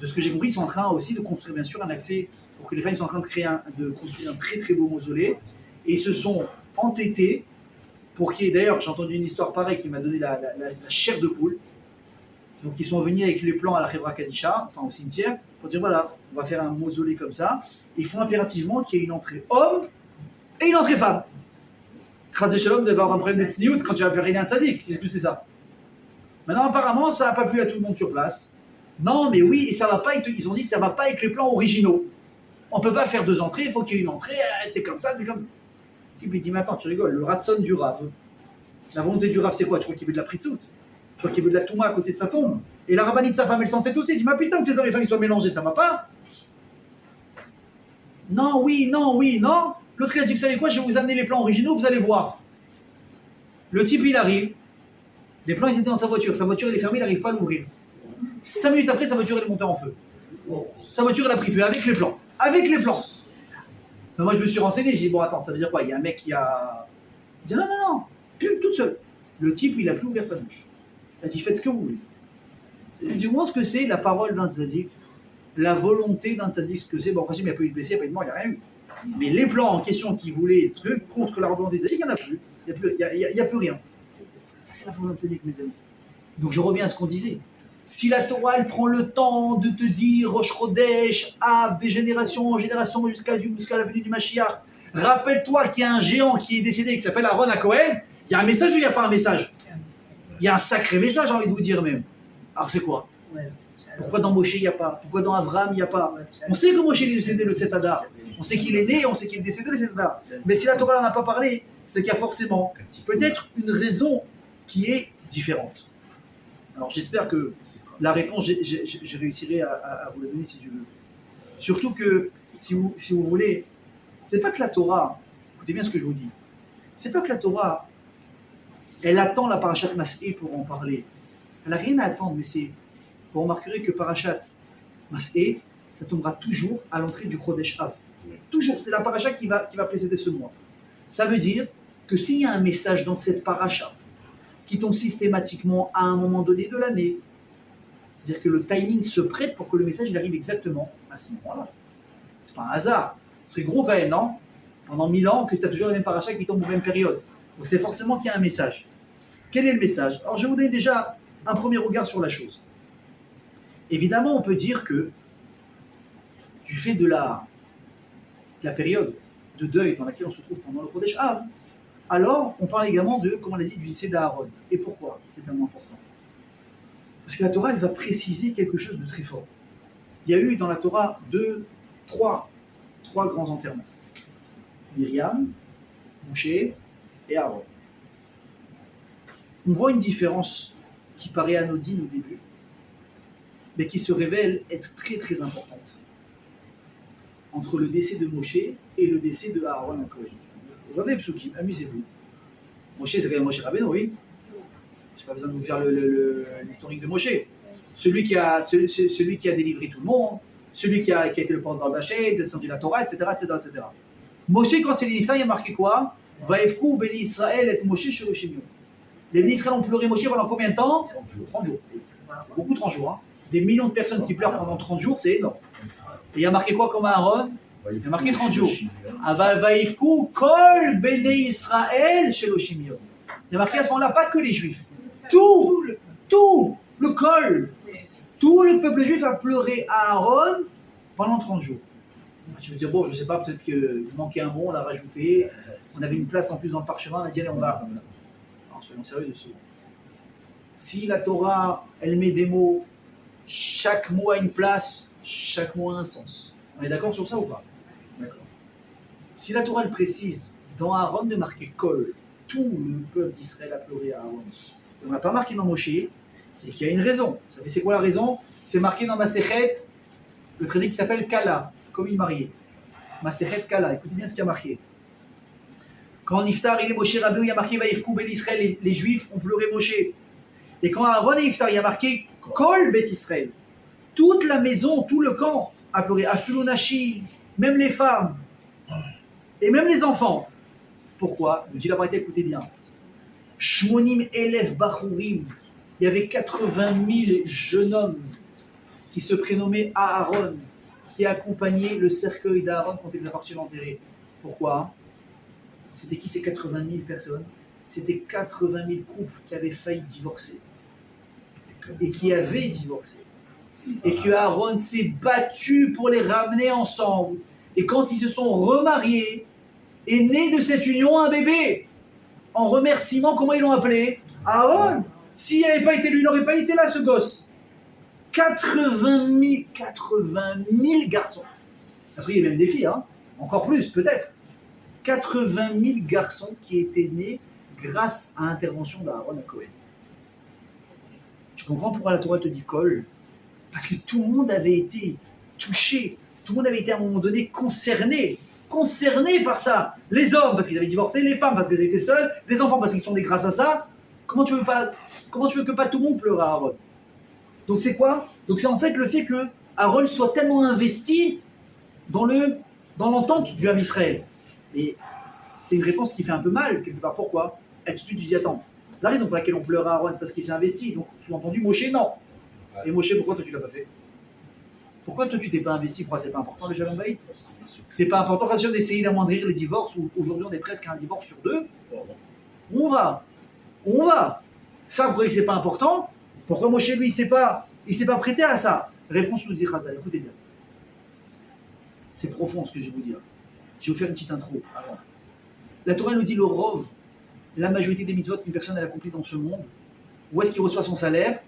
De ce que j'ai compris, ils sont en train aussi de construire, bien sûr, un accès pour que les femmes sont en train de construire un très très beau mausolée. Et ils se sont entêtés pour qu'il y ait, d'ailleurs, j'ai entendu une histoire pareille qui m'a donné la chair de poule. Donc ils sont venus avec les plans à la Chevra Kadisha, enfin au cimetière, pour dire voilà, on va faire un mausolée comme ça. Et ils font impérativement qu'il y ait une entrée homme et une entrée femme. Chazé Shalom devait avoir un problème de tsniout quand tu vas faire un tzaddik. Qu'est-ce que c'est ça? Maintenant, apparemment, ça n'a pas plu à tout le monde sur place. Non, mais oui, et ça va pas. Ils ont dit ça va pas avec les plans originaux. On peut pas faire deux entrées, il faut qu'il y ait une entrée. C'est comme ça, c'est comme ça. Et puis il dit mais attends, tu rigoles, le ratson du Rav. La volonté du Rav, c'est quoi? Tu crois qu'il veut de la pritzout? Tu crois qu'il veut de la touma à côté de sa tombe? Et la rabbinite de sa femme, elle s'entête aussi. Il dit mais putain, que les hommes et les femmes soient mélangés, ça va pas? Non, oui, non, oui, non. L'autre il a dit vous savez quoi, je vais vous amener les plans originaux, vous allez voir. Le type il arrive. Les plans, ils étaient dans sa voiture, elle est fermée, il n'arrive pas à l'ouvrir. 5 minutes après, sa voiture, elle est montée en feu. Sa voiture, elle a pris feu avec les plans. Avec les plans. Mais moi, je me suis renseigné, j'ai dit, bon, attends, ça veut dire quoi? Il y a un mec qui a... Il dit, non, non, non, toute seule. Le type, il a plus ouvert sa bouche. Il a dit, faites ce que vous voulez. Et du moins, ce que c'est la parole d'un tzaddik, la volonté d'un tzaddik, ce que c'est, bon, en principe, il n'y a pas eu de blessé, il n'y a pas eu de mort, il n'y a rien eu. Mais les plans en question qui voulaient truc contre la volonté des tzaddik, il n'y en a plus. Il n'y a plus rien. Ça, c'est la volonté d'un tzaddik, mes amis. Donc, je reviens à ce qu'on disait. Si la Torah, elle prend le temps de te dire Rosh Chodesh, Av, des générations en génération jusqu'à la venue du Mashiach, rappelle-toi qu'il y a un géant qui est décédé qui s'appelle Aaron à Cohen, il y a un message ou il n'y a pas un message? Il y a un sacré message, j'ai envie de vous dire même. Alors c'est quoi? Pourquoi dans Moshe il n'y a pas? Pourquoi dans Avraham il n'y a pas? On sait que Moshe est décédé le 7 Adar. On sait qu'il est né, on sait qu'il est décédé le 7 Adar. Mais si la Torah n'en a pas parlé, c'est qu'il y a forcément peut-être une raison qui est différente. Alors j'espère que la réponse, je réussirai à vous la donner si Dieu veut. Surtout que, si vous voulez, c'est pas que la Torah, écoutez bien ce que je vous dis, c'est pas que la Torah, elle attend la parashat Mas'é pour en parler. Elle n'a rien à attendre, mais c'est, vous remarquerez que parashat Mas'é, ça tombera toujours à l'entrée du Chodesh Av. Toujours, c'est la parasha qui va précéder ce mois. Ça veut dire que s'il y a un message dans cette parasha, qui tombe systématiquement à un moment donné de l'année. C'est-à-dire que le timing se prête pour que le message il arrive exactement à ce moment-là. C'est pas un hasard. C'est gros quand même, non? Pendant 1000 ans, que tu as toujours la même paracha qui tombe aux mêmes périodes. Donc c'est forcément qu'il y a un message. Quel est le message? Alors je vais vous donner déjà un premier regard sur la chose. Évidemment, on peut dire que du fait de la période de deuil dans laquelle on se trouve pendant le Chodesh Av, alors, on parle également de, comme on l'a dit, du lycée d'Aaron. Et pourquoi c'est tellement important? Parce que la Torah, elle va préciser quelque chose de très fort. Il y a eu dans la Torah trois grands enterrements. Myriam, Moshe et Aaron. On voit une différence qui paraît anodine au début, mais qui se révèle être très très importante. Entre le décès de Moshe et le décès de Aaron Kohen. Regardez Psukim, amusez-vous. Moshe, c'est quand même Moshe Rabbeinu, oui. Je n'ai pas besoin de vous faire l'historique de Moshe. Celui qui a délivré tout le monde, celui qui a été le porte-parole d'Hachem, descendu de la Torah, etc., etc., etc. Moshe, quand il est ça, il a marqué quoi? Vaïfkou, béni Israël, et Moshe, Sheloshimio. Les bénis Israël ont pleuré Moshe pendant combien de temps? 30 jours. C'est beaucoup 30 jours. Hein. Des millions de personnes qui pleurent pendant 30 jours, c'est énorme. Et il a marqué quoi comme Aaron? Il a marqué 30 jours. Aval Vaïfkou, Kol, béni Israël, Sheloshimio. Il a marqué à ce moment-là, pas que les Juifs. Tout le Kol, tout le peuple juif a pleuré à Aaron pendant 30 jours. Tu veux dire, bon, je sais pas, peut-être qu'il manquait un mot, on l'a rajouté, on avait une place en plus dans le parchemin, on a dit, allez, on va. Non, soyons sérieux dessus. Si la Torah, elle met des mots, chaque mot a une place, chaque mot a un sens. On est d'accord sur ça ou pas? D'accord. Si la Torah, elle précise, dans Aaron de marquer Kol, tout le peuple d'Israël a pleuré à Aaron. On n'a pas marqué dans Moshe, c'est qu'il y a une raison. Vous savez, c'est quoi la raison? C'est marqué dans Masechet, le traité qui s'appelle Kala, comme une mariée. Masechet Kala, écoutez bien ce qu'il y a marqué. Quand Niftar il est Moshe Rabbeinu, il y a marqué Vaïfkou Ben Israël, les Juifs ont pleuré Moshe. Et quand Aaron et Niftar, il y a marqué Kol Bet Israël. Toute la maison, tout le camp a pleuré. Afilunashi, même les femmes, et même les enfants. Pourquoi? Me dit la vérité, écoutez bien. Shmonim Elef Bachurim, il y avait 80 000 jeunes hommes qui se prénommaient Aaron, qui accompagnaient le cercueil d'Aaron quand il était parti l'enterrer. Pourquoi? C'était qui ces 80 000 personnes? C'était 80 000 couples qui avaient failli divorcer et qui avaient divorcé. Et que Aaron s'est battu pour les ramener ensemble. Et quand ils se sont remariés, est né de cette union un bébé. En remerciement, comment ils l'ont appelé? Aaron. S'il n'avait pas été lui, il n'aurait pas été là, ce gosse. 80 000 garçons. Ça se trouve, il y a même des filles, hein. Encore plus, peut-être. 80 000 garçons qui étaient nés grâce à l'intervention d'Aaron à Cohen. Tu comprends pourquoi la Torah te dit Kol? Parce que tout le monde avait été touché, tout le monde avait été à un moment donné concerné par ça. Les hommes parce qu'ils avaient divorcé, les femmes parce qu'elles étaient seules, les enfants parce qu'ils sont nés grâce à ça. Comment tu veux que pas tout le monde pleure à Aaron? Donc c'est quoi? Donc c'est en fait le fait que Aaron soit tellement investi dans l'entente du Ham Israël. Et c'est une réponse qui fait un peu mal quelque part. Pourquoi? Et tout de suite tu dis attends, la raison pour laquelle on pleure à Aaron c'est parce qu'il s'est investi. Donc sous-entendu Moshe non. Et Moshe pourquoi toi tu l'as pas fait? Pourquoi toi tu t'es pas investi? Pourquoi c'est pas important le Shalom Bayit? C'est pas important d'essayer d'amoindrir les divorces où aujourd'hui on est presque à un divorce sur 2. On va. Ça vous croyez que c'est pas important? Pourquoi Moshe lui il s'est pas prêté à ça? Réponse nous dit Chazal, écoutez bien. C'est profond ce que je vais vous dire. Je vais vous faire une petite intro avant. La Torah nous dit le Rov, la majorité des mitzvot qu'une personne a accompli dans ce monde, où est-ce qu'il reçoit son salaire?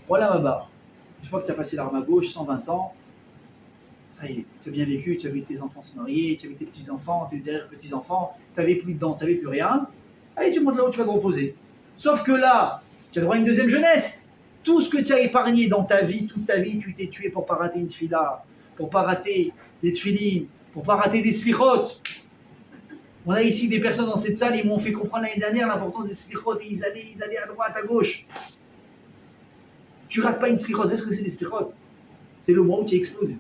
Voilà ma barre. Une fois que tu as passé l'arme à gauche, 120 ans, allez, tu as bien vécu, tu as vu tes enfants se marier, tu as vu tes petits-enfants, tes arrière-petits-enfants, tu n'avais plus de dents, tu n'avais plus rien. Allez, tu montes là où tu vas te reposer. Sauf que là, tu as droit à une deuxième jeunesse. Tout ce que tu as épargné dans ta vie, toute ta vie, tu t'es tué pour ne pas rater une fila, pour ne pas rater des tfilines, pour ne pas rater des slichot. On a ici des personnes dans cette salle, ils m'ont fait comprendre l'année dernière l'importance des slichot et ils allaient à droite, à gauche. Tu rates pas une slichot. Est-ce que c'est des slichot? C'est le mois où tu as explosé.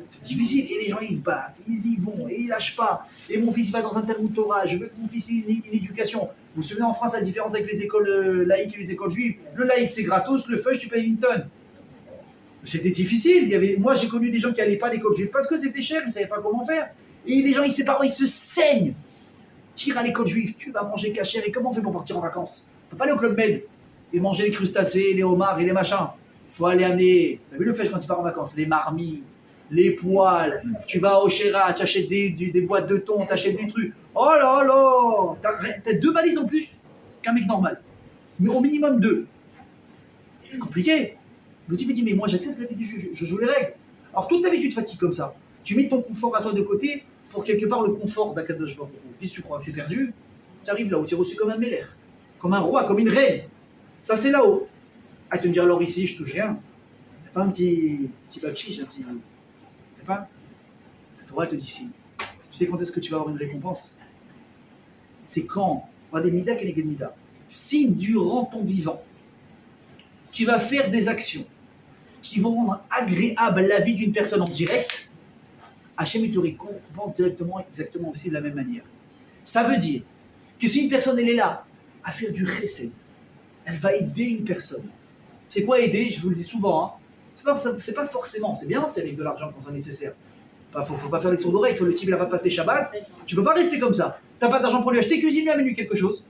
C'est difficile. Et les gens, ils se battent, ils y vont, et ils lâchent pas. Et mon fils va dans un tel Torah, je veux que mon fils ait une éducation. Vous vous souvenez en France la différence avec les écoles laïques et les écoles juives? Le laïque, c'est gratos, le feuille, tu payes une tonne. C'était difficile. Moi, j'ai connu des gens qui n'allaient pas à l'école juive parce que c'était cher, ils ne savaient pas comment faire. Et les gens, ses parents, ils se saignent. Tire à l'école juive, tu vas manger cachère. Et comment on fait pour partir en vacances? On ne peut pas aller au Club Med et manger les crustacés, les homards et les machins. Il faut aller amener, tu as vu le fait quand tu pars en vacances, les marmites, les poêles, tu vas au Chéra, tu achètes des boîtes de thon, tu achètes des trucs. Oh là là, t'as 2 valises en plus qu'un mec normal. Mais au minimum 2. C'est compliqué. Le type dit, mais moi j'accepte la vie du jeu, je joue les règles. Alors toute ta vie tu te fatigues comme ça. Tu mets ton confort à toi de côté pour quelque part le confort d'Akadosh Baruch Hu. Puis si tu crois que c'est perdu, tu arrives là où tu es reçu comme un mélère, comme un roi, comme une reine. Ça, c'est là-haut. Ah, tu me dis alors ici, je touche rien. Il n'y a pas un petit bakchiche, un petit. Il n'y a pas. La Torah te dit si. Tu sais quand est-ce que tu vas avoir une récompense? C'est quand, regardez, Mida Keneged Mida. Si durant ton vivant, tu vas faire des actions qui vont rendre agréable la vie d'une personne en direct, Hachem te récompense directement, exactement aussi de la même manière. Ça veut dire que si une personne elle est là à faire du chesed, elle va aider une personne. C'est quoi aider? Je vous le dis souvent. Hein. C'est pas forcément, c'est bien, c'est avec de l'argent quand c'est nécessaire. Faut pas faire des sourds d'oreilles. Tu vois, le type il va passer Shabbat, tu peux pas rester comme ça. T'as pas d'argent pour lui acheter, cuisine-lui, amène-lui quelque chose.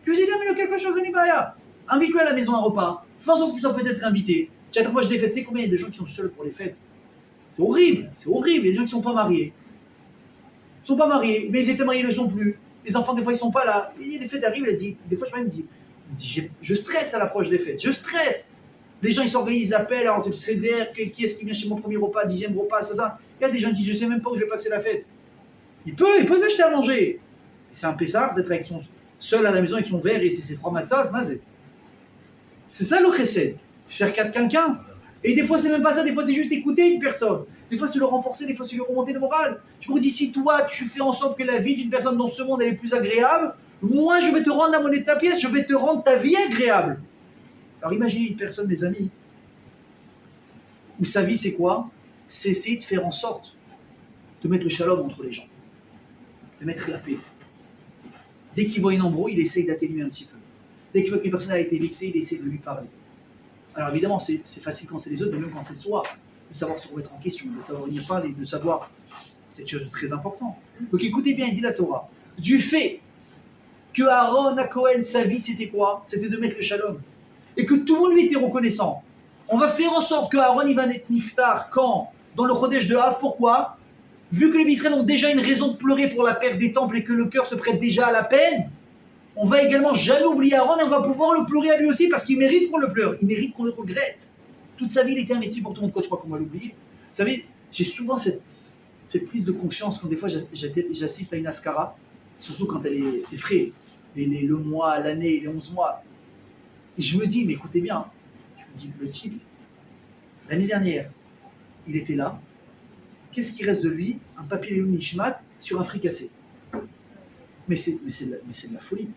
Cuisine-lui, amène-lui quelque chose, Anibaya. Invite-lui à la maison un repas. Fais en sorte qu'il soit peut-être invité. Tu sais, moi je les fêtes, c'est combien il y a de gens qui sont seuls pour les fêtes? C'est horrible, c'est horrible. Il y a des gens qui sont pas mariés. Ils sont pas mariés, mais ils étaient mariés, ils ne le sont plus. Les enfants, des fois, ils sont pas là. Et les fêtes arrivent, des fois, il me dit, je stresse à l'approche des fêtes, je stresse. Les gens, ils s'organisent, ils appellent, alors tu sais, qui est-ce qui vient chez mon premier repas, 10e repas, ça. Il y a des gens qui disent, je sais même pas où je vais passer la fête. Il peut s'acheter à manger. Et c'est un pessard d'être avec seul à la maison avec son verre et ses 3 matzahs. C'est ça le chesed. Faire cas de quelqu'un. Et des fois, c'est même pas ça, des fois, c'est juste écouter une personne. Des fois, c'est le renforcer, des fois, c'est lui remonter le moral. Je me dis, si toi, tu fais en sorte que la vie d'une personne dans ce monde, elle est plus agréable, moi, je vais te rendre la monnaie de ta pièce, je vais te rendre ta vie agréable. Alors, imaginez une personne, mes amis, où sa vie, c'est quoi? C'est essayer de faire en sorte de mettre le shalom entre les gens, de mettre la paix. Dès qu'il voit une embrouille, il essaye d'atténuer un petit peu. Dès qu'il voit qu'une personne a été vexée, il essaie de lui parler. Alors évidemment, c'est facile quand c'est les autres, mais même quand c'est soi, de savoir se remettre en question, de savoir venir parler, de savoir, c'est quelque chose de très important. Donc écoutez bien, il dit la Torah, du fait que Aaron à Cohen, sa vie, c'était quoi? C'était de mettre le shalom. Et que tout le monde lui était reconnaissant. On va faire en sorte que Aaron, il va être niftar quand? Dans le Chodesh de Av, pourquoi? Vu que les Israéliens ont déjà une raison de pleurer pour la perte des temples et que le cœur se prête déjà à la peine, on va également jamais oublier Aaron et on va pouvoir le pleurer à lui aussi parce qu'il mérite qu'on le pleure, il mérite qu'on le regrette. Toute sa vie, il était investi pour tout le monde. Quoi, je crois qu'on va l'oublier. Vous savez, j'ai souvent cette prise de conscience quand des fois j'assiste à une askara, surtout quand c'est frais, le mois, l'année, les 11 mois. Et je me dis, mais écoutez bien, je me dis, le type, l'année dernière, il était là. Qu'est-ce qui reste de lui? Un papier Nishmat sur un fricassé. Mais c'est de la folie.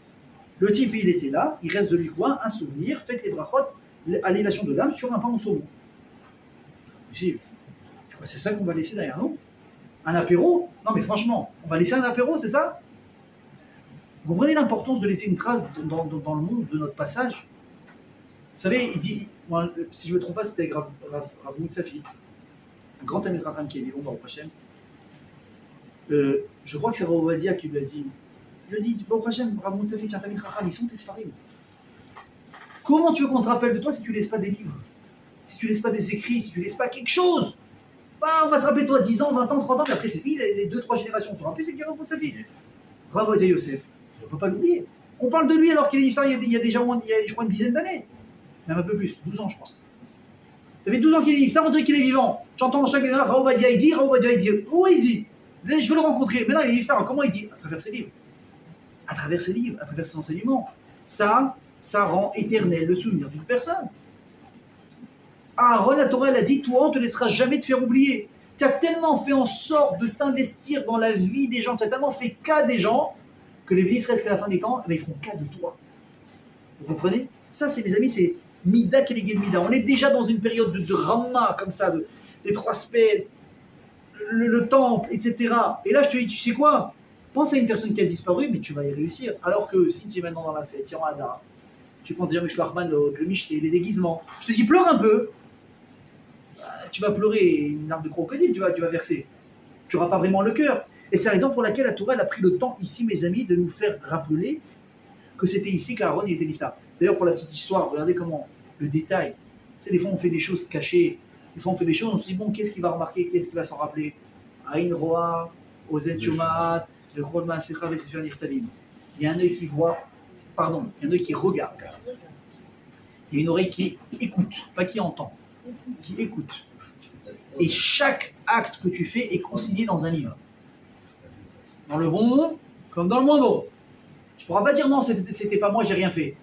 Le type, il était là, il reste de lui quoi? Un souvenir, faites les brachot, à l'élévation de l'âme sur un pain au saumon. C'est quoi? C'est ça qu'on va laisser derrière nous? Un apéro? Non mais franchement, on va laisser un apéro, c'est ça? Vous comprenez l'importance de laisser une trace dans le monde de notre passage? Vous savez, il dit, moi, si je ne me trompe pas, c'était Rav Moutsafi, un grand ami de Raham qui est vivant dans le prochain. Je crois que c'est Rav Ovadia qui lui a dit. Il lui a dit, Baruch Hashem, Rav Moutsafi, tiens, Tamid Raham, ils sont tes sfarim. Comment tu veux qu'on se rappelle de toi si tu ne laisses pas des livres? Si tu ne laisses pas des écrits, si tu ne laisses pas quelque chose? Bah, on va se rappeler de toi 10 ans, 20 ans, 30 ans, mais après c'est fini, les 2-3 générations. On se rappelle, c'est qui Rav Moutsafi. Rav Ovadia Yosef, on ne peut pas l'oublier. On parle de lui alors qu'il est différent il y a déjà, je crois, une dizaine d'années. Même un peu plus, 12 ans, je crois. Ça fait 12 ans qu'il est vivant, on dirait qu'il est vivant. J'entends dans chaque génération, Rav Ovadia, il dit, où il dit? Je veux le rencontrer. Maintenant, il est vivant. Comment il dit? À travers ses livres. À travers ses livres, à travers ses enseignements. Ça rend éternel le souvenir d'une personne. Aaron, la Torah, elle a dit, toi, on ne te laissera jamais te faire oublier. Tu as tellement fait en sorte de t'investir dans la vie des gens, tu as tellement fait cas des gens, que les Israël, jusqu'à la fin des temps, ils feront cas de toi. Vous comprenez? Ça, c'est, mes amis, c'est Mida Keleged Mida. On est déjà dans une période de drama, comme ça, des 3 semaines, le temple, etc. Et là, je te dis, tu sais quoi? Pense à une personne qui a disparu, mais tu vas y réussir. Alors que si tu es maintenant dans la fête, tu es en Hadar, tu penses déjà Mishloachman, le Mishté, les déguisements. Je te dis, pleure un peu. Tu vas pleurer une larme de crocodile, tu vas verser. Tu n'auras pas vraiment le cœur. Et c'est la raison pour laquelle la Torah a pris le temps ici, mes amis, de nous faire rappeler que c'était ici qu'Aaron était niftar. D'ailleurs, pour la petite histoire, regardez comment le détail. Tu sais, des fois, on fait des choses cachées. Des fois, on fait des choses, on se dit, bon, qu'est-ce qui va remarquer? Qu'est-ce qui va s'en rappeler? Aïn Roa, Ozet Shumaat, le Chol Maasecha Vesefer Nirtavim. Il y a un œil qui voit, pardon, il y a un œil qui regarde. Il y a une oreille qui écoute, pas qui entend, qui écoute. Et chaque acte que tu fais est consigné dans un livre. Dans le bon comme dans le moins bon. Tu ne pourras pas dire non, c'était pas moi, j'ai rien fait.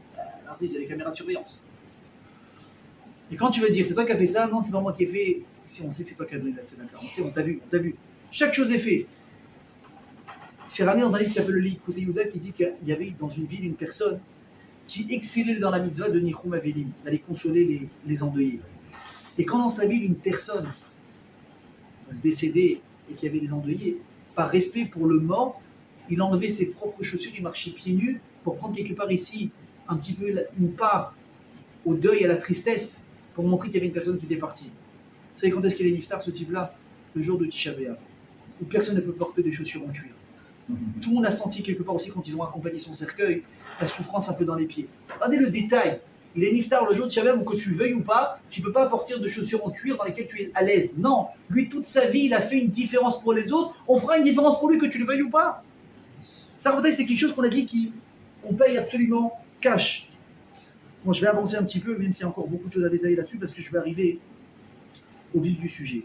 il y a les caméras de surveillance. Et quand tu vas dire, c'est toi qui as fait ça, non, c'est pas moi qui ai fait. Si on sait que c'est toi qui as donné la tzedaka, on sait, on t'a vu. Chaque chose est faite. C'est ramené dans un livre qui s'appelle le Lit Côté Yehuda qui dit qu'il y avait dans une ville une personne qui excellait dans la mitzvah de Nichum Avelim, d'aller consoler les endeuillés. Et quand dans sa ville, une personne décédée et qui avait des endeuillés, par respect pour le mort, il enlevait ses propres chaussures, il marchait pieds nus pour prendre quelque part ici un petit peu une part au deuil, à la tristesse, pour montrer qu'il y avait une personne qui était partie. Vous savez quand est-ce qu'il est niftar, ce type-là? Le jour de Tisha B'Av, où personne ne peut porter des chaussures en cuir. Tout le monde a senti quelque part aussi quand ils ont accompagné son cercueil, la souffrance un peu dans les pieds. Regardez le détail. Il est niftar le jour de Tisha B'Av où que tu le veuilles ou pas, tu ne peux pas porter de chaussures en cuir dans lesquelles tu es à l'aise. Non, lui toute sa vie, il a fait une différence pour les autres. On fera une différence pour lui que tu le veuilles ou pas. Ça, c'est quelque chose qu'on a dit qu'on paye absolument cash. Bon, je vais avancer un petit peu, même s'il y a encore beaucoup de choses à détailler là-dessus, parce que je vais arriver au vif du sujet.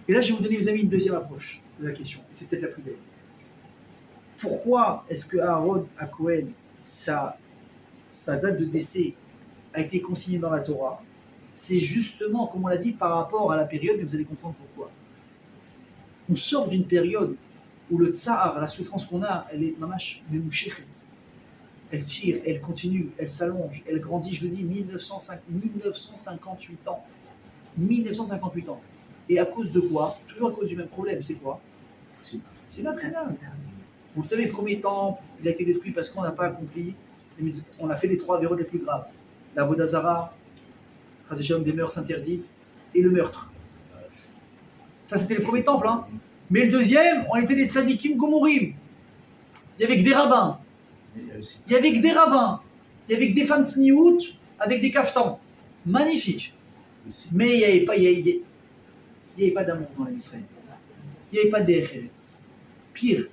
Et là, je vais vous donner, mes amis, une deuxième approche de la question. C'est peut-être la plus belle. Pourquoi est-ce que Aaron à Cohen, sa date de décès a été consignée dans la Torah? C'est justement, comme on l'a dit, par rapport à la période, mais vous allez comprendre pourquoi. On sort d'une période où le tsahar, la souffrance qu'on a, elle est mamash memouchéchet. Elle tire, elle continue, elle s'allonge, elle grandit, je le dis, 1958 ans. 1958 ans. Et à cause de quoi? Toujours à cause du même problème, c'est quoi? C'est la Tréna. Vous le savez, le premier temple, il a été détruit parce qu'on n'a pas accompli, on a fait les 3 véros les plus graves. La Vodazara, des mœurs interdites, et le meurtre. Ça, c'était le premier temple. Hein. Mais le deuxième, on était des tzadikim gomurim. Il y avait que des rabbins. Il y avait que des rabbins. Il y avait que des femmes tsniout avec des caftans. Magnifique. Mais il n'y avait pas d'amour dans les Israël. Il n'y avait pas d'Eretz. Pire.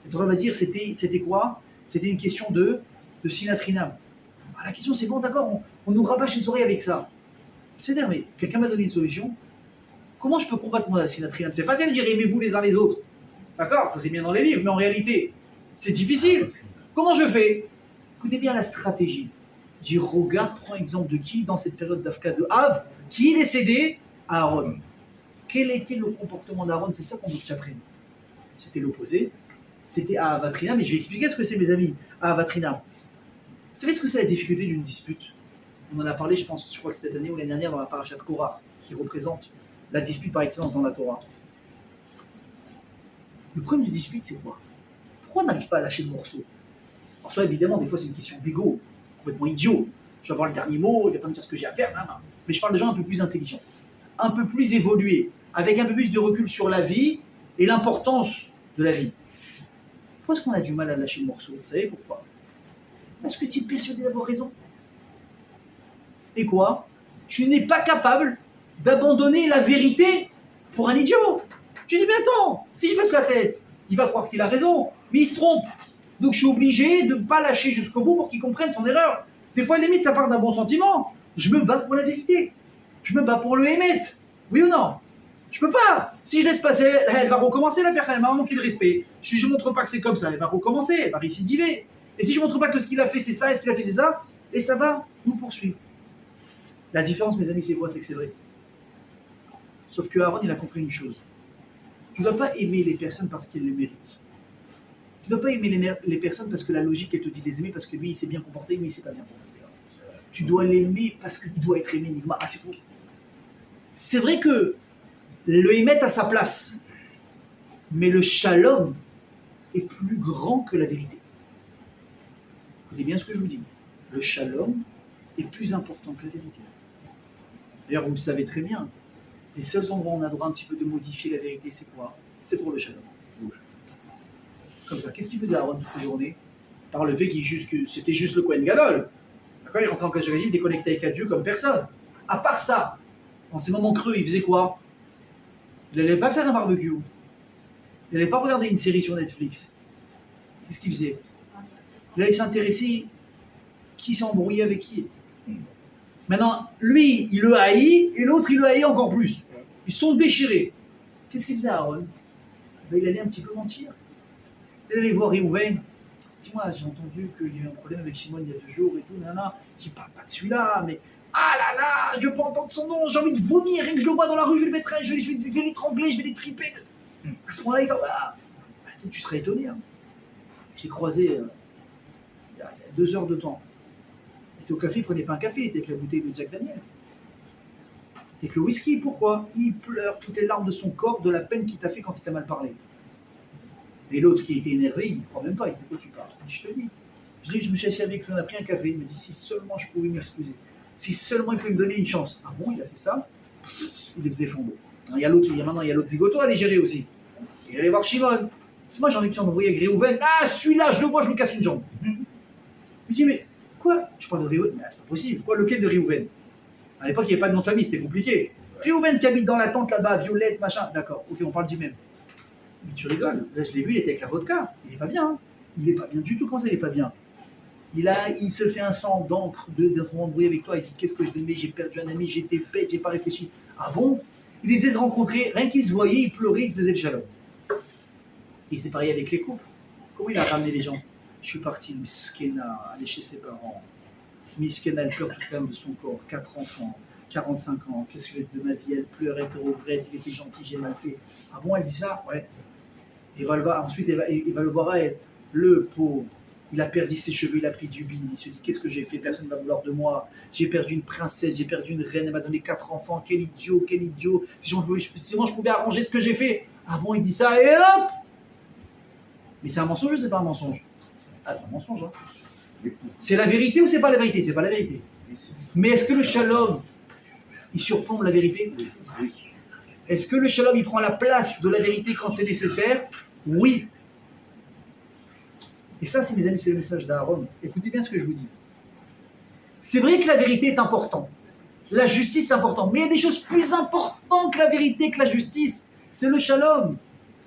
Le Torah va dire, c'était quoi? C'était une question de sinatrinam. Ah, la question, c'est bon, d'accord, on nous rabâche les oreilles avec ça. C'est-à-dire, mais quelqu'un m'a donné une solution. Comment je peux combattre moi la sinatrinam? C'est facile de dire aimez-vous les uns les autres. D'accord, ça c'est bien dans les livres, mais en réalité, c'est difficile. Comment je fais? Écoutez bien la stratégie. Je dis, regarde, prends exemple de qui dans cette période d'Afka de Av, qui est décédé? Aaron. Quel était le comportement d'Aaron? C'est ça qu'on veut que tu apprennes. C'était l'opposé. C'était Ahavatrinam, mais je vais expliquer ce que c'est, mes amis. Ahavatrinam. Vous savez ce que c'est la difficulté d'une dispute? On en a parlé, je crois que c'était cette année ou l'année dernière dans la parashat Korach, qui représente la dispute par excellence dans la Torah. Le problème d'une dispute, c'est quoi? Pourquoi on n'arrive pas à lâcher le morceau? Alors, soit évidemment, des fois, c'est une question d'ego, complètement idiot. Je vais avoir le dernier mot, il va pas me dire ce que j'ai à faire, mais je parle de gens un peu plus intelligents, un peu plus évolués, avec un peu plus de recul sur la vie et l'importance de la vie. Pourquoi est-ce qu'on a du mal à lâcher le morceau? Vous savez pourquoi? Parce que tu es persuadé d'avoir raison. Et quoi? Tu n'es pas capable d'abandonner la vérité pour un idiot. Tu dis, mais attends, si je baisse la tête, il va croire qu'il a raison, mais il se trompe. Donc je suis obligé de ne pas lâcher jusqu'au bout pour qu'il comprenne son erreur. Des fois, limite, ça part d'un bon sentiment. Je me bats pour la vérité. Je me bats pour le émet. Oui ou non? Je peux pas. Si je laisse passer, elle va recommencer la personne, elle m'a manqué de respect. Si je ne montre pas que c'est comme ça, elle va recommencer, elle va récidiver. Et si je ne montre pas que ce qu'il a fait c'est ça, et ce qu'il a fait c'est ça, et ça va nous poursuivre. La différence, mes amis, c'est quoi? C'est que c'est vrai. Sauf que Aaron, il a compris une chose. Tu ne dois pas aimer les personnes parce qu'elles le méritent. Tu ne dois pas aimer les personnes parce que la logique, elle te dit de les aimer parce que lui, il s'est bien comporté, mais il ne s'est pas bien comporté. Tu dois l'aimer parce qu'il doit être aimé. Ah, c'est faux. C'est vrai que le émet à sa place, mais le shalom est plus grand que la vérité. Écoutez bien ce que je vous dis. Le shalom est plus important que la vérité. D'ailleurs, vous le savez très bien. Les seuls endroits où on a le droit un petit peu de modifier la vérité, c'est quoi? C'est pour le shalom. Comme ça. Qu'est-ce qu'il faisait Aaron toutes ces journées? Par le fait que c'était juste le Kohen Gadol. D'accord, il rentrait en Kodesh Kodashim, déconnecté avec Dieu comme personne. À part ça, dans ces moments creux, il faisait quoi? Il n'allait pas faire un barbecue. Il n'allait pas regarder une série sur Netflix. Qu'est-ce qu'il faisait? Il allait s'intéresser qui s'est embrouillé avec qui. Maintenant, lui, il le haït, et l'autre, il le haït encore plus. Ils sont déchirés. Qu'est-ce qu'il faisait Aaron? Il allait un petit peu mentir. Il allait voir Réhouven. Dis-moi, j'ai entendu qu'il y a eu un problème avec Shimon il y a 2 jours et tout, nanana. Je dis, pas de celui-là, mais ah là là, je peux entendre son nom, j'ai envie de vomir, rien que je le vois dans la rue, je le mettrai, je vais l'étrangler, je vais l'étriper. À ce moment-là, il va, tu serais étonné. Hein. J'ai croisé il y a 2 heures de temps. Il était au café, il prenait pas un café, il était avec la bouteille de Jack Daniels. Il était avec le whisky, pourquoi? Il pleure toutes les larmes de son corps de la peine qu'il t'a fait quand il t'a mal parlé. Et l'autre qui était énervé, il ne croit même pas, il dit, de quoi tu parles? Je te dis. Je me suis assis avec lui, on a pris un café, il me dit, si seulement je pouvais m'excuser. Si seulement il pouvait me donner une chance. Ah bon, il a fait ça? Il les faisait fondre. Il y a l'autre zigoto à aller gérer aussi. Il allait voir Shimon. Moi j'ai envie de s'embrouiller avec Réhouven. Ah, celui-là, je le vois, je lui casse une jambe. Je lui dis, mais quoi? Tu parles de Réhouven? Mais c'est pas possible. Quoi, lequel de Réhouven? À l'époque, il n'y avait pas de nom de famille, c'était compliqué. Réhouven qui habite dans la tente là-bas, Violette, machin. D'accord, ok, on parle du même. Mais tu rigoles. Là, je l'ai vu, il était avec la vodka. Il est pas bien. Hein. Il est pas bien du tout. Comment ça, il est pas bien? Il se fait un sang d'encre d'être embrouillé avec toi. Il dit, qu'est-ce que je l'aimais? J'ai perdu un ami, j'étais bête, j'ai pas réfléchi. Ah bon? Il les faisait se rencontrer, rien qu'ils se voyaient, il pleurait, il se faisait le shalom. Il s'est pareil avec les couples. Comment il a ramené les gens? Je suis parti, Miskena, aller chez ses parents. Miskena, elle pleure toute l'âme de son corps. 4 enfants, 45 ans. Qu'est-ce que je vais de ma vie? Elle pleurait, elle regrette, il était gentil, j'ai mal fait. Ah bon, elle dit ça? Ouais. Il va le voir, ensuite, il va le voir à elle. Le pauvre. Il a perdu ses cheveux, il a pris du bin. Il se dit, qu'est-ce que j'ai fait? Personne ne va vouloir de moi. J'ai perdu une princesse, j'ai perdu une reine, elle m'a donné 4 enfants. Quel idiot, quel idiot. Si moi je pouvais arranger ce que j'ai fait. Ah bon, il dit ça, et hop! Mais c'est un mensonge ou c'est pas un mensonge? Ah, c'est un mensonge. Hein. C'est la vérité ou c'est pas la vérité? C'est pas la vérité. Mais est-ce que le shalom, il surplombe la vérité? Est-ce que le shalom, il prend la place de la vérité quand c'est nécessaire? Oui. Et ça, c'est mes amis, c'est le message d'Aaron. Écoutez bien ce que je vous dis. C'est vrai que la vérité est importante. La justice est importante. Mais il y a des choses plus importantes que la vérité, que la justice. C'est le shalom.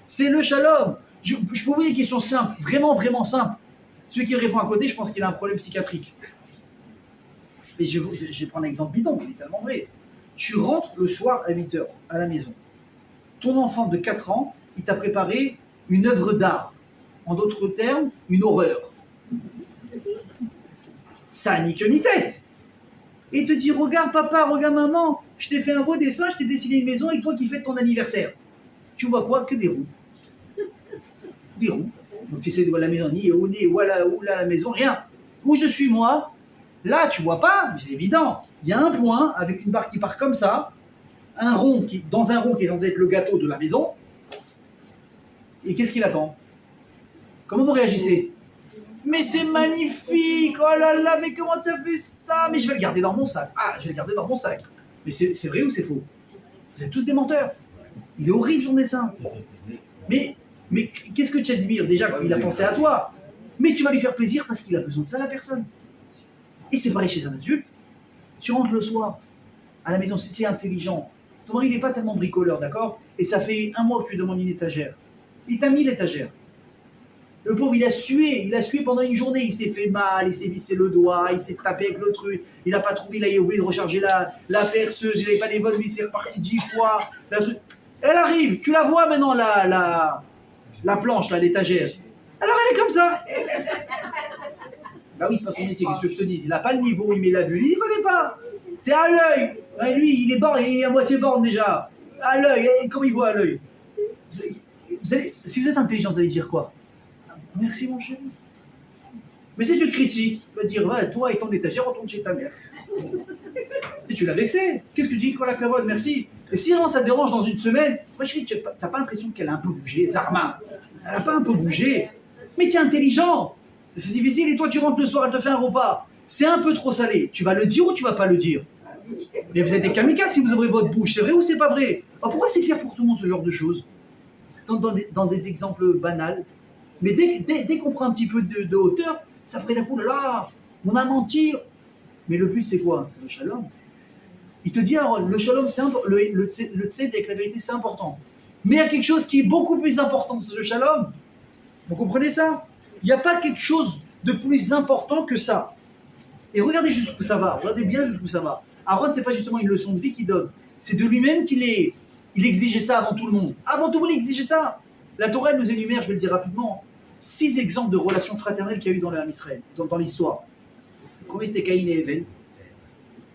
C'est le shalom. Je peux vous poser une question simple, vraiment, vraiment simple. Celui qui répond à côté, je pense qu'il a un problème psychiatrique. Et je vais prendre un exemple bidon, il est tellement vrai. Tu rentres le soir à 8h à la maison. Ton enfant de 4 ans, il t'a préparé une œuvre d'art. En d'autres termes, une horreur. Ça n'a ni queue ni tête. Et il te dit, regarde papa, regarde maman, je t'ai fait un beau dessin, je t'ai dessiné une maison et toi qui fêtes ton anniversaire. Tu vois quoi? Que des roues. Des roues. Donc tu essaies de voir la maison, ni où là la maison, rien. Où je suis moi? Là, tu vois pas, mais c'est évident. Il y a un point avec une barre qui part comme ça, dans un rond qui est censé être le gâteau de la maison. Et qu'est-ce qu'il attend? Comment vous réagissez? Mais c'est magnifique! Oh là là, mais comment tu as fait ça? Mais je vais le garder dans mon sac. Ah, je vais le garder dans mon sac. Mais c'est vrai ou c'est faux? Vous êtes tous des menteurs. Il est horrible son dessin. Mais qu'est-ce que tu admires? Déjà, il a pensé à toi. Mais tu vas lui faire plaisir parce qu'il a besoin de ça, la personne. Et c'est pareil chez un adulte. Tu rentres le soir à la maison, si tu es intelligent. Ton mari, il n'est pas tellement bricoleur, d'accord? Et ça fait 1 mois que tu demandes une étagère. Il t'a mis l'étagère. Le pauvre, il a sué pendant une journée, il s'est fait mal, il s'est vissé le doigt, il s'est tapé avec le truc, il n'a pas trouvé, il a oublié de recharger la perceuse, il n'avait pas les bonnes vis, il est reparti 10 fois. Elle arrive, tu la vois maintenant, la planche, là, l'étagère. Alors elle est comme ça. Bah oui, c'est pas son métier, qu'est-ce que je te dis? Il n'a pas le niveau, il met la bulle, il ne connaît pas. C'est à l'œil. Ouais, lui, il est borne, il est à moitié borne déjà. À l'œil, comment il voit à l'œil? Si vous êtes intelligent, vous allez dire quoi? Merci mon chéri. Mais si tu critiques, tu vas dire, ouais, toi et ton étagère, retourne chez ta mère. Et tu l'as vexé. Qu'est-ce que tu dis? Quoi la clavonne, merci. Et si vraiment ça te dérange dans une semaine, moi chérie, tu n'as pas l'impression qu'elle a un peu bougé, Zarma? Elle n'a pas un peu bougé. Mais tu es intelligent. C'est difficile et toi tu rentres le soir, elle te fait un repas. C'est un peu trop salé. Tu vas le dire ou tu vas pas le dire? Mais vous êtes des kamikazes si vous ouvrez votre bouche. C'est vrai ou c'est pas vrai? Alors pourquoi c'est clair pour tout le monde ce genre de choses? Dans des exemples banals. Mais dès qu'on prend un petit peu de hauteur, ça ferait d'un coup, là, on a menti. Mais le but, c'est quoi? C'est le shalom. Il te dit, Aaron, le shalom, le tzedek avec la vérité, c'est important. Mais il y a quelque chose qui est beaucoup plus important, c'est le shalom. Vous comprenez ça? Il n'y a pas quelque chose de plus important que ça. Et regardez jusqu'où ça va. Regardez bien jusqu'où ça va. Aaron, ce n'est pas justement une leçon de vie qu'il donne. C'est de lui-même il exigeait ça avant tout le monde. Avant tout le monde, il exigeait ça. La Torah, elle nous énumère, je vais le dire rapidement, 6 exemples de relations fraternelles qu'il y a eu dans l'Israël, Israël, dans l'histoire. Le premier, c'était Caïn et Evel.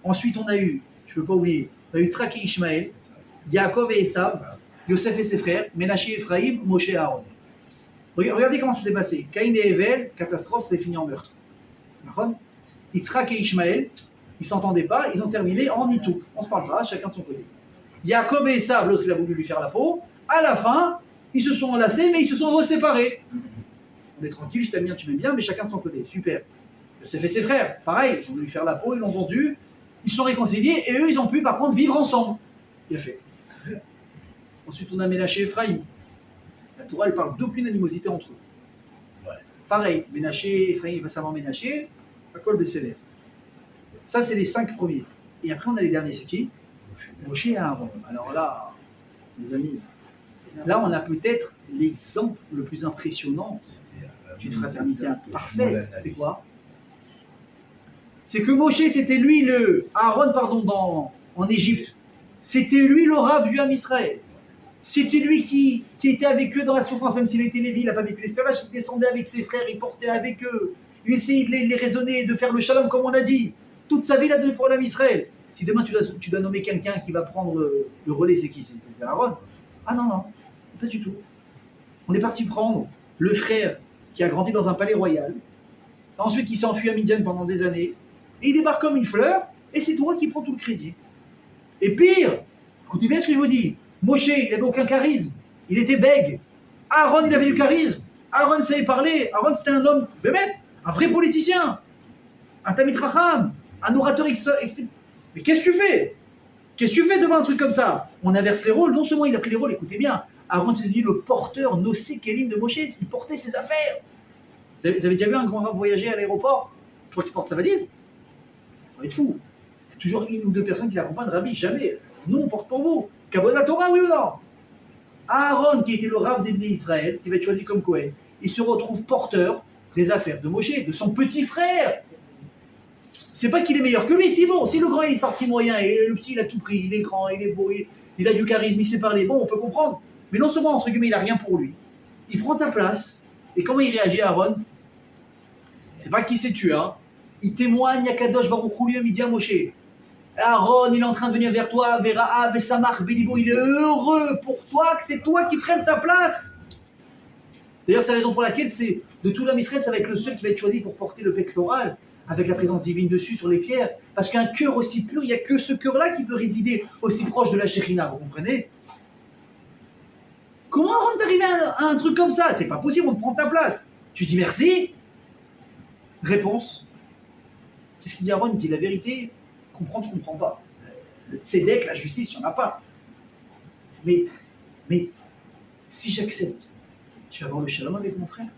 Ensuite, on a eu, je ne peux pas oublier, on a eu Tzrak et Ishmaël, Yaakov et Esav, Yosef et ses frères, Ménaché et Ephraïm, Moshe et Aaron. Regardez comment ça s'est passé. Caïn et Evel, catastrophe, ça s'est fini en meurtre. Yitzhak et Ishmaël, ils ne s'entendaient pas, ils ont terminé en Nitouk. On ne se parle pas, chacun de son côté. Yaakov et Esav, l'autre il a voulu lui faire la peau. À la fin, ils se sont enlacés, mais ils se sont séparés. On est tranquille, je t'aime bien, tu m'aimes bien, mais chacun de son côté. Super. Yosef et ses frères, pareil, ils ont voulu lui faire la peau, ils l'ont vendu, ils se sont réconciliés, et eux, ils ont pu par contre vivre ensemble. Bien fait. Ensuite, on a Ménaché et Ephraïm. La Torah, elle parle d'aucune animosité entre eux. Ouais. Pareil, Ménaché, Ephraïm, il va savoir Ménaché, Akol Besséler. Ça, c'est les 5 premiers. Et après, on a les derniers, c'est qui? Moshe et Aaron. Alors là, les amis, là, on a peut-être l'exemple le plus impressionnant d'une fraternité parfaite. C'est quoi? C'est que Moshe, c'était lui Aaron, pardon, en Égypte. C'était lui le rave du Ham Israël. C'était lui qui était avec eux dans la souffrance, même s'il était Lévi, il n'a pas vécu l'esclavage, il descendait avec ses frères, il portait avec eux, il essayait de les raisonner, de faire le shalom comme on a dit. Toute sa vie, il a donné pour l'Am Israël. Si demain tu dois nommer quelqu'un qui va prendre le relais, c'est qui? C'est Aaron? Ah non, pas du tout. On est parti prendre le frère qui a grandi dans un palais royal, ensuite qui s'est enfui à Midian pendant des années, et il débarque comme une fleur, et c'est toi qui prends tout le crédit. Et pire, écoutez bien ce que je vous dis, Moshe, il n'avait aucun charisme, il était bègue. Aaron, il avait du charisme. Aaron savait parler. Aaron, c'était un homme, un vrai politicien, un Tamid Racham, un orateur Mais qu'est-ce que tu fais? Qu'est-ce que tu fais devant un truc comme ça? On inverse les rôles. Non seulement il a pris les rôles, écoutez bien, Aaron c'est devenu le porteur Nosé Kelim de Moshe, il portait ses affaires. Vous avez déjà vu un grand rave voyager à l'aéroport? Tu vois qu'il porte sa valise? Il faut être fou. Il y a toujours une ou deux personnes qui l'accompagnent, Rabbi, jamais. Nous, on porte pour vous. Kabbalah Torah, oui ou non? Aaron, qui était le rave des Bnei Israël, qui va être choisi comme Kohen, il se retrouve porteur des affaires de Moshe, de son petit frère. C'est pas qu'il est meilleur que lui, si bon, si le grand il est sorti moyen et le petit il a tout pris, il est grand, il est beau, il a du charisme, il sait parler, bon, on peut comprendre. Mais non seulement, entre guillemets, il a rien pour lui, il prend ta place, et comment il réagit Aaron? C'est pas qui c'est tu, hein. Il témoigne à Kadosh Baruch Hu lui-même, il dit à Moshe, Aaron, il est en train de venir vers toi, Vera Vesamach Belibo, il est heureux pour toi que c'est toi qui prennes sa place. D'ailleurs, c'est la raison pour laquelle c'est de tout l'homme Israël, ça va être le seul qui va être choisi pour porter le pectoral, avec la présence divine dessus sur les pierres. Parce qu'un cœur aussi pur, il n'y a que ce cœur-là qui peut résider aussi proche de la Shekhinah, vous comprenez? Comment Aaron t'arriver à un truc comme ça? C'est pas possible, on te prend ta place. Tu dis merci? Réponse. Qu'est-ce qu'il dit Aaron? Il dit la vérité, comprendre, je ne comprends pas. Le tzedek, la justice, il n'y en a pas. Mais si j'accepte, tu vas avoir le shalom avec mon frère.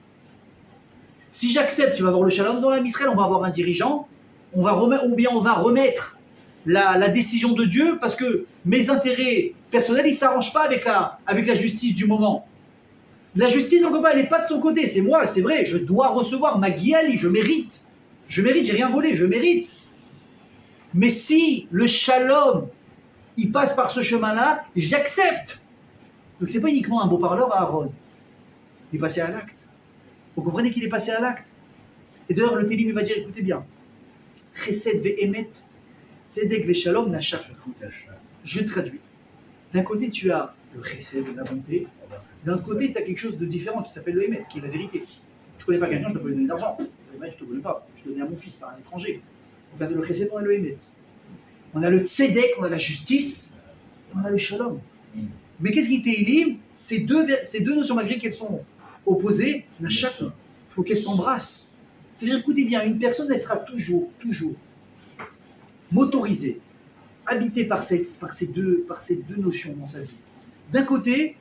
Si j'accepte, tu vas avoir le shalom dans l'Am Israël, on va avoir un dirigeant, on va remettre la décision de Dieu parce que mes intérêts personnels, ils ne s'arrangent pas avec la justice du moment. La justice, encore pas, elle n'est pas de son côté. C'est moi, c'est vrai, je dois recevoir ma guiali, je mérite. Je mérite, j'ai rien volé, je mérite. Mais si le shalom, il passe par ce chemin-là, j'accepte. Donc c'est pas uniquement un beau parleur à Aaron. Il est passé à l'acte. Vous comprenez qu'il est passé à l'acte. Et d'ailleurs, le Télim va dire, écoutez bien, Chesed ve'emet, Tzedek ve'shalom nashaf. Je traduis. D'un côté, tu as le Chesed, la bonté. D'un autre côté, tu as quelque chose de différent qui s'appelle le Emet, qui est la vérité. Je ne connais pas quelqu'un, je ne dois pas lui donner de l'argent. Le Emet, je ne te connais pas. Je donnais à mon fils par un étranger. On a le Chesed, on a le Emet. On a le Tzedek, on a la justice, on a le Shalom. Mais qu'est-ce qui était Télim? Ces deux notions, malgré qu'elles sont opposées, il faut qu'elles s'embrassent. C'est-à-dire, écoutez bien, une personne, elle sera toujours motorisée, habitée par ces deux notions dans sa vie. D'un côté,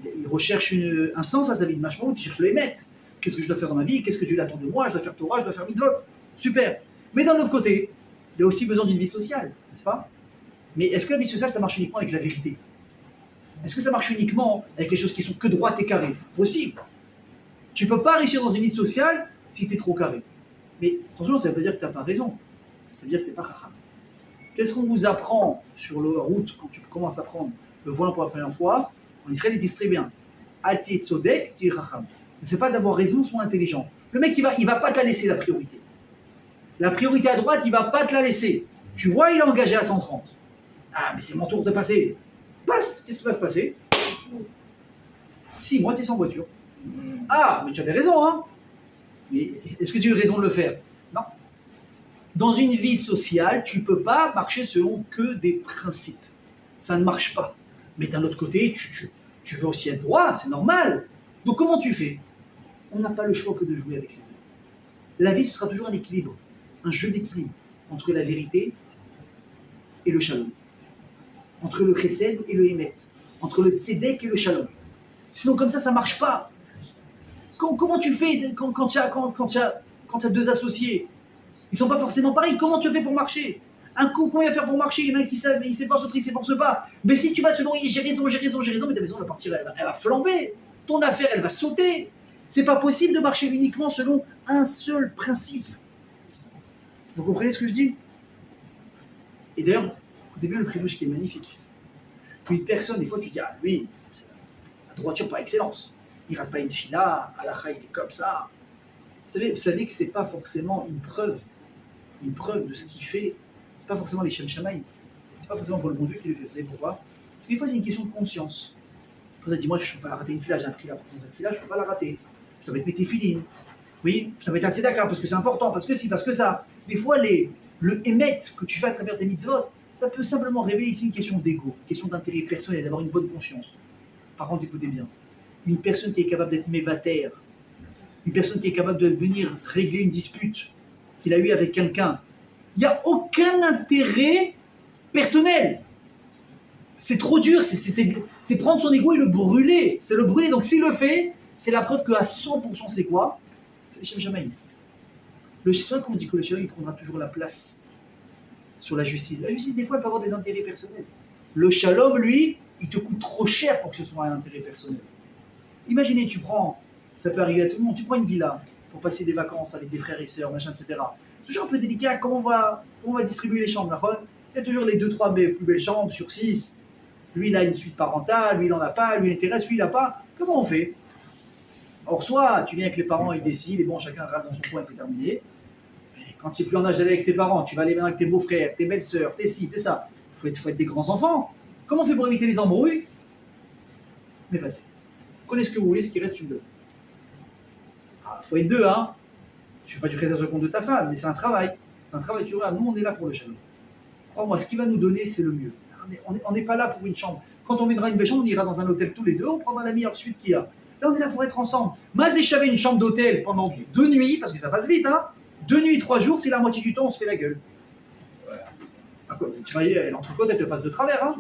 il recherche un sens à sa vie, de machmon, il cherche le émet. Qu'est-ce que je dois faire dans ma vie? Qu'est-ce que Dieu attend de moi? Je dois faire Torah, je dois faire mitzvot. Super. Mais d'un autre côté, il a aussi besoin d'une vie sociale, n'est-ce pas? Mais est-ce que la vie sociale, ça marche uniquement avec la vérité? Est-ce que ça marche uniquement avec les choses qui sont que droites et carrées? C'est possible. Tu ne peux pas réussir dans une vie sociale si tu es trop carré. Mais attention, ça ne veut pas dire que tu n'as pas raison. Ça veut dire que tu n'es pas racham. Qu'est-ce qu'on vous apprend sur la route quand tu commences à prendre le volant pour la première fois? En Israël, ils disent très bien. Alti tzodek, ti racham. C'est pas d'avoir raison, sois intelligent. Le mec, il va pas te la laisser, la priorité. La priorité à droite, il va pas te la laisser. Tu vois, il est engagé à 130. Ah, mais c'est mon tour de passer. Passe, qu'est-ce qui va se passer? Si, moi, tu es sans voiture. Ah, mais tu avais raison, hein? Mais est-ce que tu as eu raison de le faire? Non. Dans une vie sociale, tu ne peux pas marcher selon que des principes. Ça ne marche pas. Mais d'un autre côté, tu veux aussi être droit, c'est normal. Donc comment tu fais? On n'a pas le choix que de jouer avec les deux. La vie, ce sera toujours un équilibre, un jeu d'équilibre entre la vérité et le shalom, entre le chesed et le émet, entre le tzedek et le shalom. Sinon, comme ça ne marche pas. Comment tu fais quand tu as deux associés? Ils ne sont pas forcément pareils. Comment tu fais pour marcher? Un coup, comment il va faire pour marcher? Il y en a un qui s'efforce, l'autre il s'efforce pas. Mais si tu vas selon j'ai raison, mais ta maison va partir, elle va flamber. Ton affaire, elle va sauter. C'est pas possible de marcher uniquement selon un seul principe. Vous comprenez ce que je dis? Et d'ailleurs, écoutez bien le privilège qui est magnifique. Une personne, des fois, tu dis, ah lui, c'est la droiture par excellence. Il ne rate pas une fila, à la il est comme ça. Vous savez que ce n'est pas forcément une preuve de ce qu'il fait. Ce n'est pas forcément les Shem Shamaïm. Ce n'est pas forcément pour le bon Dieu qui le fait. Vous savez pourquoi? Parce que des fois, c'est une question de conscience. Quand on se dit, moi, je ne peux pas rater une fila, j'ai un prix là pour cette fila, je ne peux pas la rater. Je dois mettre mes téfilines. Oui, je dois mettre un tzedaka parce que c'est important, parce que si, parce que ça. Des fois, le émet que tu fais à travers tes mitzvot, ça peut simplement révéler ici une question d'ego, une question d'intérêt personnel, d'avoir une bonne conscience. Par contre, écoutez bien. Une personne qui est capable d'être mévataire, une personne qui est capable de venir régler une dispute qu'il a eue avec quelqu'un, il n'y a aucun intérêt personnel. C'est trop dur, c'est prendre son ego et le brûler. C'est le brûler. Donc s'il le fait, c'est la preuve qu'à 100% c'est quoi? C'est le Shem Shamaïm. Le Shem, quand on dit que le Shem, il prendra toujours la place sur la justice. La justice, des fois, elle peut avoir des intérêts personnels. Le Shalom, lui, il te coûte trop cher pour que ce soit un intérêt personnel. Imaginez, ça peut arriver à tout le monde, tu prends une villa pour passer des vacances avec des frères et sœurs, machin, etc. C'est toujours un peu délicat, comment on va distribuer les chambres? Il y a toujours les 2-3 plus belles chambres sur 6. Lui, il a une suite parentale, lui, il n'en a pas, lui, il intéresse, lui, il n'a pas. Comment on fait? Or, soit tu viens avec les parents, ils décident, et bon, chacun rate dans son coin, c'est terminé. Mais quand tu n'es plus en âge d'aller avec tes parents, tu vas aller maintenant avec tes beaux-frères, tes belles-sœurs, tes ci, tes ça. Il faut être des grands enfants. Comment on fait pour éviter les embrouilles? Mais vas-y. Prenez ce que vous voulez, ce qui reste, tu me donnes. Il faut être deux, hein. Tu ne fais pas du crédit sur le compte de ta femme, mais c'est un travail. C'est un travail, tu vois. Nous, on est là pour le shalom. Crois-moi, ce qu'il va nous donner, c'est le mieux. On n'est pas là pour une chambre. Quand on viendra une belle chambre, on ira dans un hôtel tous les deux, on prendra la meilleure suite qu'il y a. Là, on est là pour être ensemble. Mazé, j'avais une chambre d'hôtel pendant 2 nuits, parce que ça passe vite, hein. 2 nuits, 3 jours, c'est la moitié du temps, on se fait la gueule. Tu vois, l'entrecôte, elle te passe de travers, hein.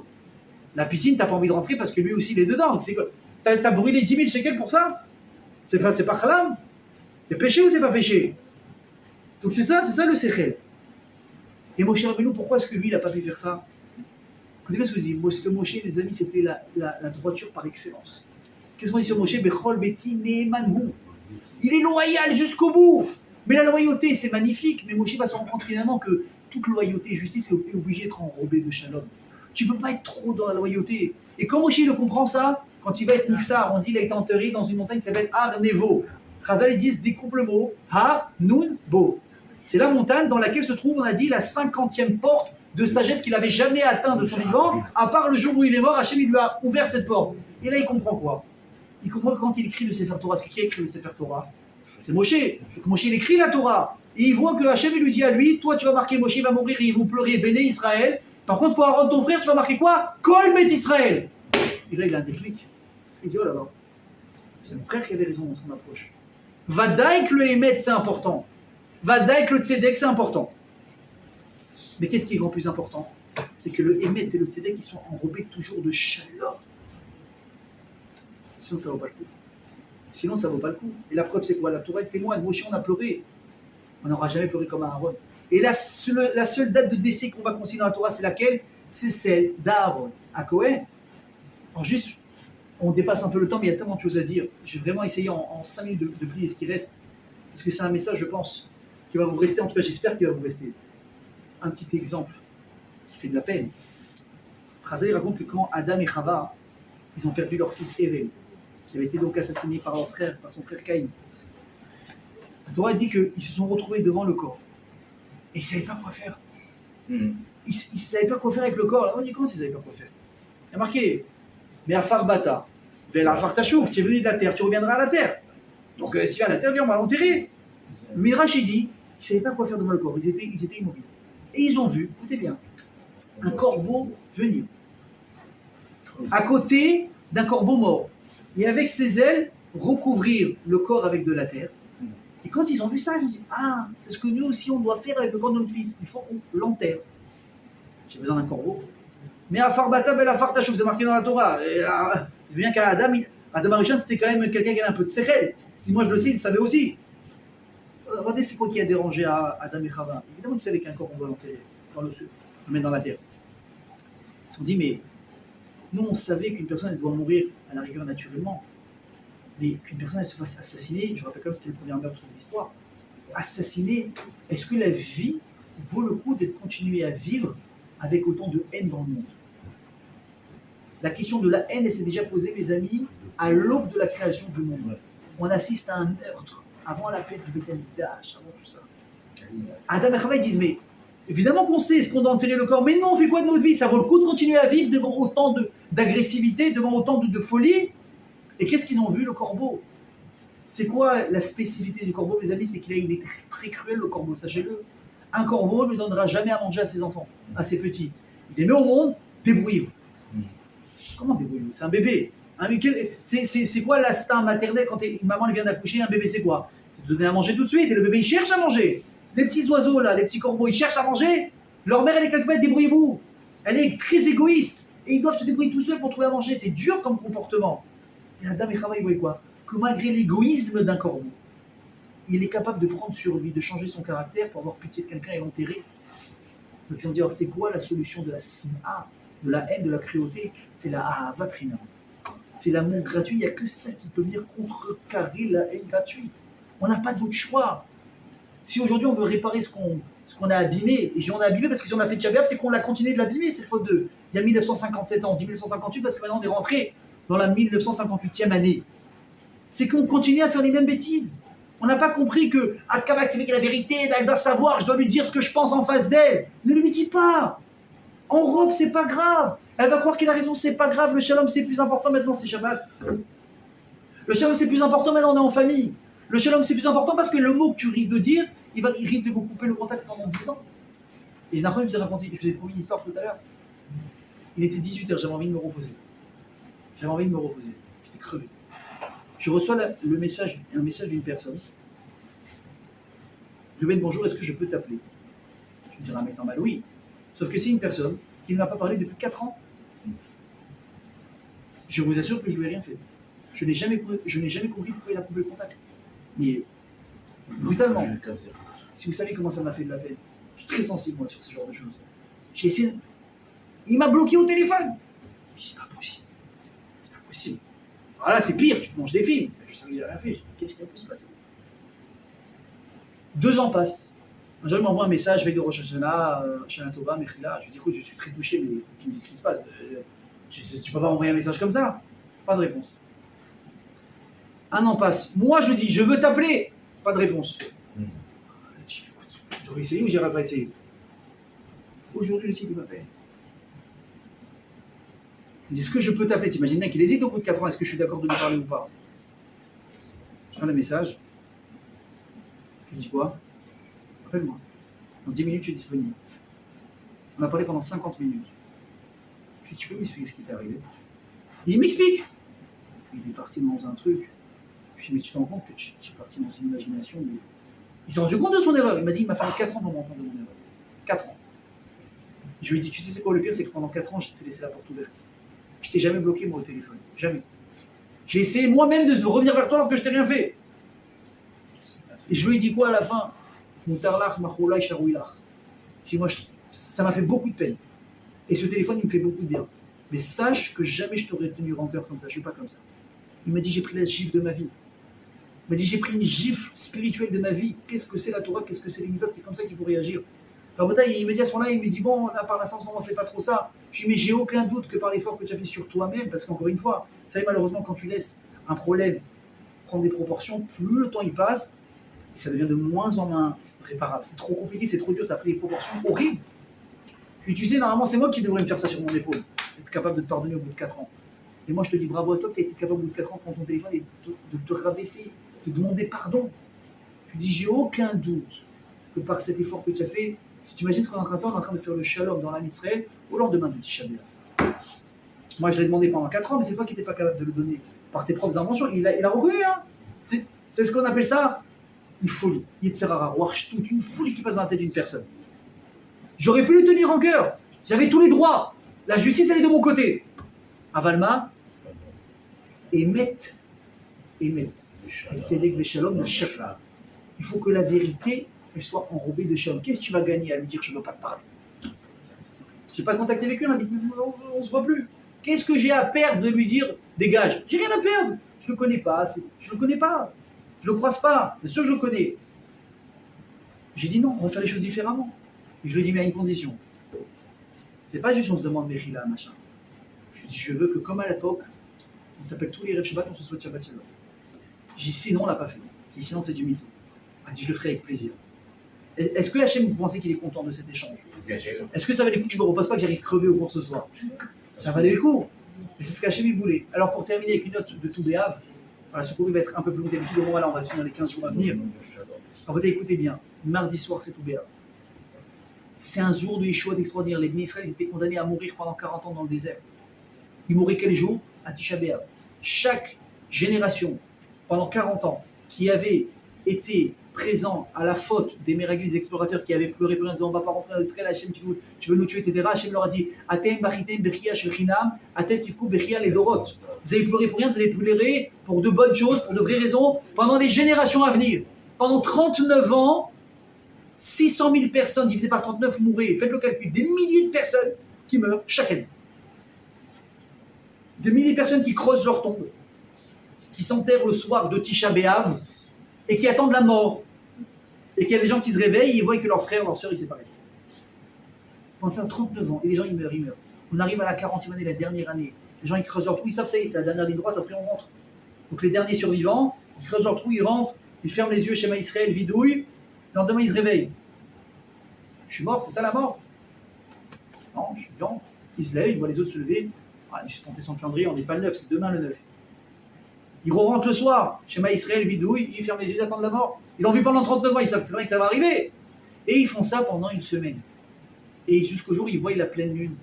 La piscine, t'as pas envie de rentrer parce que lui aussi, il est dedans. C'est quoi? T'as brûlé 10 000 shekels pour ça? C'est pas haram? C'est péché ou c'est pas péché? Donc c'est ça le sechel. Et Moshe Rabbeinu, pourquoi est-ce que lui, il n'a pas pu faire ça? Écoutez bien ce que je dis. Parce que Moshe, les amis, c'était la droiture par excellence. Qu'est-ce qu'on dit sur Moshe? Bechol beti neemanhu. Il est loyal jusqu'au bout. Mais la loyauté, c'est magnifique. Mais Moshe va se rendre compte finalement que toute loyauté et justice est obligée d'être enrobée de shalom. Tu ne peux pas être trop dans la loyauté. Et quand Moshe le comprend ça, quand il va être niftar, on dit qu'il a été enterré dans une montagne qui s'appelle Har Nevo. Chazal, ils disent, découpe le mot, Har Nun Bo. C'est la montagne dans laquelle se trouve, on a dit, la 50e porte de sagesse qu'il n'avait jamais atteint de son vivant, à part le jour où il est mort, Hachem il lui a ouvert cette porte. Et là, il comprend quoi? Il comprend que quand il écrit le Sefer Torah, ce qui a écrit le Sefer Torah, c'est Moshe. Donc Moshe, il écrit la Torah. Et il voit que Hachem, il lui dit à lui, toi, tu vas marquer, Moshe va mourir et ils vont pleurer, Béné Israël. Par contre, pour Aaron, ton frère, tu vas marquer quoi? Kol Bet Israël. Et là, il a un déclic. Il dit, oh là là, c'est mon frère qui avait raison dans son approche. Vadaïk le Emet, c'est important. Vadaïk le Tzedek, c'est important. Mais qu'est-ce qui est grand plus important? C'est que le Emet et le Tzedek, ils sont enrobés toujours de shalom. Sinon, ça ne vaut pas le coup. Sinon, ça ne vaut pas le coup. Et la preuve, c'est quoi? La Torah témoigne. Moshe, on a pleuré. On n'aura jamais pleuré comme Aaron. Et la seule date de décès qu'on va considérer dans la Torah, c'est laquelle? C'est celle d'Aaron à Cohen. Alors juste, on dépasse un peu le temps, mais il y a tellement de choses à dire. Je vais vraiment essayer en 5 minutes de plier ce qui reste. Parce que c'est un message, je pense, qui va vous rester. En tout cas, j'espère qu'il va vous rester. Un petit exemple qui fait de la peine. Chazal raconte que quand Adam et Chava, ils ont perdu leur fils Evel, qui avait été donc assassiné par leur frère, par son frère Caïn. La Torah dit qu'ils se sont retrouvés devant le corps. Et ils ne savaient pas quoi faire. Ils ne savaient pas quoi faire avec le corps. Alors on dit comment ils ne savaient pas quoi faire? Il y a marqué, mais à Farbata, vers la Fartachouf, tu es venu de la terre, tu reviendras à la terre. Donc si tu viens à la terre, viens, on va l'enterrer. Mais Rachid dit, ils ne savaient pas quoi faire devant le corps, ils étaient immobiles. Et ils ont vu, écoutez bien, un corbeau venir. À côté d'un corbeau mort. Et avec ses ailes, recouvrir le corps avec de la terre. Et quand ils ont vu ça, ils ont dit, ah, c'est ce que nous aussi on doit faire avec le corps de notre fils. Il faut qu'on l'enterre. J'ai besoin d'un corbeau. Mais à Farbata, la Fartachouf, c'est marqué dans la Torah. Je viens qu'à Adam Arishon, c'était quand même quelqu'un qui avait un peu de sechel. Si moi je le sais, il le savait aussi. Regardez, c'est quoi qui a dérangé à Adam et Chava? Évidemment qu'ils savaient qu'un corps, on doit l'enterrer dans le sol, le mettre dans la terre. Ils se sont dit, mais nous, on savait qu'une personne, elle doit mourir à la rigueur naturellement. Mais qu'une personne, elle se fasse assassiner, je rappelle comme c'était le premier meurtre de l'histoire, assassiner, est-ce que la vie vaut le coup d'être continuée à vivre avec autant de haine dans le monde? La question de la haine, elle s'est déjà posée, les amis, à l'aube de la création du monde. On assiste à un meurtre avant la paix du Beth Amikdash, avant tout ça. Adam et Chava, ils disent, mais évidemment qu'on sait ce qu'on doit enterrer le corps, mais non, on fait quoi de notre vie? Ça vaut le coup de continuer à vivre devant autant d'agressivité, devant autant de folie? Et qu'est-ce qu'ils ont vu, le corbeau? C'est quoi la spécificité du corbeau, mes amis? C'est qu'il est très, très cruel, le corbeau, sachez-le. Un corbeau ne donnera jamais à manger à ses enfants, à ses petits. Il les met au monde, débrouillez-vous. Comment débrouillez-vous? C'est un bébé. C'est quoi l'instinct maternel quand une maman vient d'accoucher? Un bébé, c'est quoi? C'est de donner à manger tout de suite. Et le bébé, il cherche à manger. Les petits oiseaux, là, les petits corbeaux, ils cherchent à manger. Leur mère, elle est quelque part, débrouillez-vous. Elle est très égoïste. Et ils doivent se débrouiller tout seuls pour trouver à manger. C'est dur comme comportement. Et Adam et Chava, ils voyaient quoi? Que malgré l'égoïsme d'un corbeau, il est capable de prendre sur lui, de changer son caractère pour avoir pitié de quelqu'un et l'enterrer. Donc ils vont dire, c'est quoi la solution de la sim'a, de la haine, de la cruauté? C'est la ahavat rinam. C'est l'amour gratuit. Il n'y a que ça qui peut venir contrecarrer la haine gratuite. On n'a pas d'autre choix. Si aujourd'hui on veut réparer ce qu'on a abîmé, et on a abîmé parce que si on a fait Tchabéab, c'est qu'on a continué de l'abîmer, c'est le faute de. Il y a 1957 ans, on dit 1958 parce que maintenant on est rentré dans la 1958e année. C'est qu'on continue à faire les mêmes bêtises. On n'a pas compris que Akavak, c'est lui qui a la vérité, elle doit savoir, je dois lui dire ce que je pense en face d'elle. Ne lui dis pas. En robe, c'est pas grave. Elle va croire qu'il a raison, c'est pas grave. Le shalom, c'est plus important maintenant, c'est Shabbat. Le shalom, c'est plus important maintenant, on est en famille. Le shalom, c'est plus important parce que le mot que tu risques de dire, il risque de vous couper le contact pendant 10 ans. Et Nachon, je vous ai promis une histoire tout à l'heure. Il était 18h, j'avais envie de me reposer. J'étais crevé. Je reçois un message d'une personne. Je lui dis bonjour, est-ce que je peux t'appeler? Je me dirais un mec normal, oui. Sauf que c'est une personne qui ne m'a pas parlé depuis 4 ans. Je vous assure que je ne lui ai rien fait. Je n'ai jamais compris pourquoi il a coupé le contact. Mais brutalement. Si vous savez comment ça m'a fait de la peine, je suis très sensible moi sur ce genre de choses. J'ai essayé. Il m'a bloqué au téléphone. Je dis c'est pas possible. Voilà, c'est pire, tu te manges des films. Je savais qu'il n'a rien fait. Qu'est-ce qui a pu se passer? 2 ans passent. Un jour, il m'envoie un message avec de Rosh Hashanah, Shana Tova, Mechila. Je lui dis écoute, je suis très touché, mais il faut que tu me dises ce qui se passe. Tu peux pas m'envoyer un message comme ça. Pas de réponse. 1 an passe. Moi, je dis je veux t'appeler. Pas de réponse. J'aurais essayé ou j'irais pas essayer? Aujourd'hui, le type il m'appelle. Il dit est-ce que je peux t'appeler? T'imagines bien qu'il hésite au bout de 4 ans, est-ce que je suis d'accord de lui parler ou pas? Je fais le message. Je lui dis quoi? Appelle-moi. Dans 10 minutes, je suis disponible. On a parlé pendant 50 minutes. Je lui dis tu peux m'expliquer ce qui t'est arrivé? Et il m'explique. Il est parti dans un truc. Je lui dis mais tu te rends compte que tu es parti dans une imagination. Mais... Il s'est rendu compte de son erreur. Il m'a dit il m'a fallu 4 ans pour me rendre compte de mon erreur. 4 ans. Je lui ai dit tu sais c'est quoi le pire? C'est que pendant 4 ans, je t'ai laissé la porte ouverte. Je t'ai jamais bloqué moi au téléphone. Jamais. J'ai essayé moi-même de revenir vers toi alors que je t'ai rien fait. Et je lui ai dit quoi à la fin? Moutarlach, Machoulach, Charouilach. J'ai dit moi, ça m'a fait beaucoup de peine. Et ce téléphone, il me fait beaucoup de bien. Mais sache que jamais je t'aurais tenu rancœur comme ça. Je suis pas comme ça. Il m'a dit j'ai pris la gifle de ma vie. Il m'a dit j'ai pris une gifle spirituelle de ma vie. Qu'est-ce que c'est la Torah? Qu'est-ce que c'est les mitzvot? C'est comme ça qu'il faut réagir. Alors, il me dit à ce moment-là, il me dit bon, là par l'instant, en ce moment, c'est pas trop ça. Je lui dis mais j'ai aucun doute que par l'effort que tu as fait sur toi-même, parce qu'encore une fois, vous savez, malheureusement, quand tu laisses un problème prend des proportions, plus le temps il passe, et ça devient de moins en moins réparable. C'est trop compliqué, c'est trop dur, ça a pris des proportions horribles. Puis tu sais, normalement, c'est moi qui devrais me faire ça sur mon épaule, être capable de te pardonner au bout de 4 ans. Et moi, je te dis bravo à toi qui as été capable au bout de 4 ans de prendre ton téléphone et de te rabaisser, de demander pardon. Je dis, j'ai aucun doute que par cet effort que tu as fait, si tu imagines ce qu'on est en train de faire, on est en train de faire le shalom dans l'âme Israël au lendemain du Tisha B'Av. Moi, je l'ai demandé pendant 4 ans, mais c'est toi qui n'étais pas capable de le donner par tes propres inventions. Il a reconnu, hein. C'est ce qu'on appelle ça une folie. Yitzhara, Warshtout, une folie qui passe dans la tête d'une personne. J'aurais pu le tenir en cœur. J'avais tous les droits. La justice, elle est de mon côté. Avalma, émet. Il faut que la vérité, elle soit enrobée de shalom. Qu'est-ce que tu vas gagner à lui dire je ne veux pas te parler? Je n'ai pas contacté avec lui, on ne se voit plus. Qu'est-ce que j'ai à perdre de lui dire dégage? J'ai rien à perdre. Je ne le connais pas. Je ne le connais pas. Je ne le croise pas. Bien sûr que je le connais. J'ai dit non, on va faire les choses différemment. Et je lui ai dit mais à une condition. C'est pas juste on se demande Mechila, machin. Je lui ai dit je veux que comme à l'époque, on s'appelle tous les rêves Shabbat, on se souhaite Shabbat Shalom. J'ai dit sinon on l'a pas fait. J'ai dit sinon c'est du mytho. Il m'a dit je le ferai avec plaisir. Est-ce que Hachem, vous pensez qu'il est content de cet échange? Est-ce que ça valait le coup que je me repose pas, que j'arrive crevé au cours ce soir? Ça valait le coup. Et c'est ce qu'Hachem voulait. Alors pour terminer avec une note de tout Béav, voilà, ce cours va être un peu plus long d'habitude, au moment là on va finir les 15 jours à venir. En fait, écoutez bien, mardi soir c'est tout Béav. C'est un jour de Yeshua extraordinaire. Les Bnei Israël étaient condamnés à mourir pendant 40 ans dans le désert. Ils mouraient quel jour? À Tisha B'Av. Chaque génération, pendant 40 ans, qui avait été présent à la faute des miraculeux explorateurs qui avaient pleuré pour en disant on ne va pas rentrer dans Israël, Hachem, tu veux nous tuer, etc. Hachem leur a dit Atem bachitem bechia shel chinam, atem tifku bechia ledorot. Vous avez pleuré pour rien, vous allez pleurer pour de bonnes choses, pour de vraies raisons, pendant des générations à venir. Pendant 39 ans, 600 000 personnes divisées par 39 mouraient. Faites le calcul, des milliers de personnes qui meurent chaque année. Des milliers de personnes qui creusent leur tombe, qui s'enterrent le soir de Tisha B'Av et qui attendent la mort. Et qu'il y a des gens qui se réveillent et ils voient que leur frère, leur soeur, ils sont séparés. Pendant ça, 39 ans, et les gens, ils meurent. On arrive à la 40e année, la dernière année. Les gens, ils creusent leur trou, ils savent ça, c'est la dernière ligne droite, après on rentre. Donc les derniers survivants, ils creusent leur trou, ils rentrent, ils ferment les yeux, Shema Israël, vidouille, le lendemain, ils se réveillent. Je suis mort, c'est ça la mort? Non, je suis vivant. Ils se lèvent, ils voient les autres se lever. Ah, juste compter son calendrier, on n'est pas le 9, c'est demain le 9. Ils rentrent le soir, Shema Israël, vidouille, ils ferment les yeux, ils attendent la mort. Ils l'ont vu pendant 39 ans, ils savent très bien que ça va arriver. Et ils font ça pendant une semaine. Et jusqu'au jour où ils voient la pleine lune.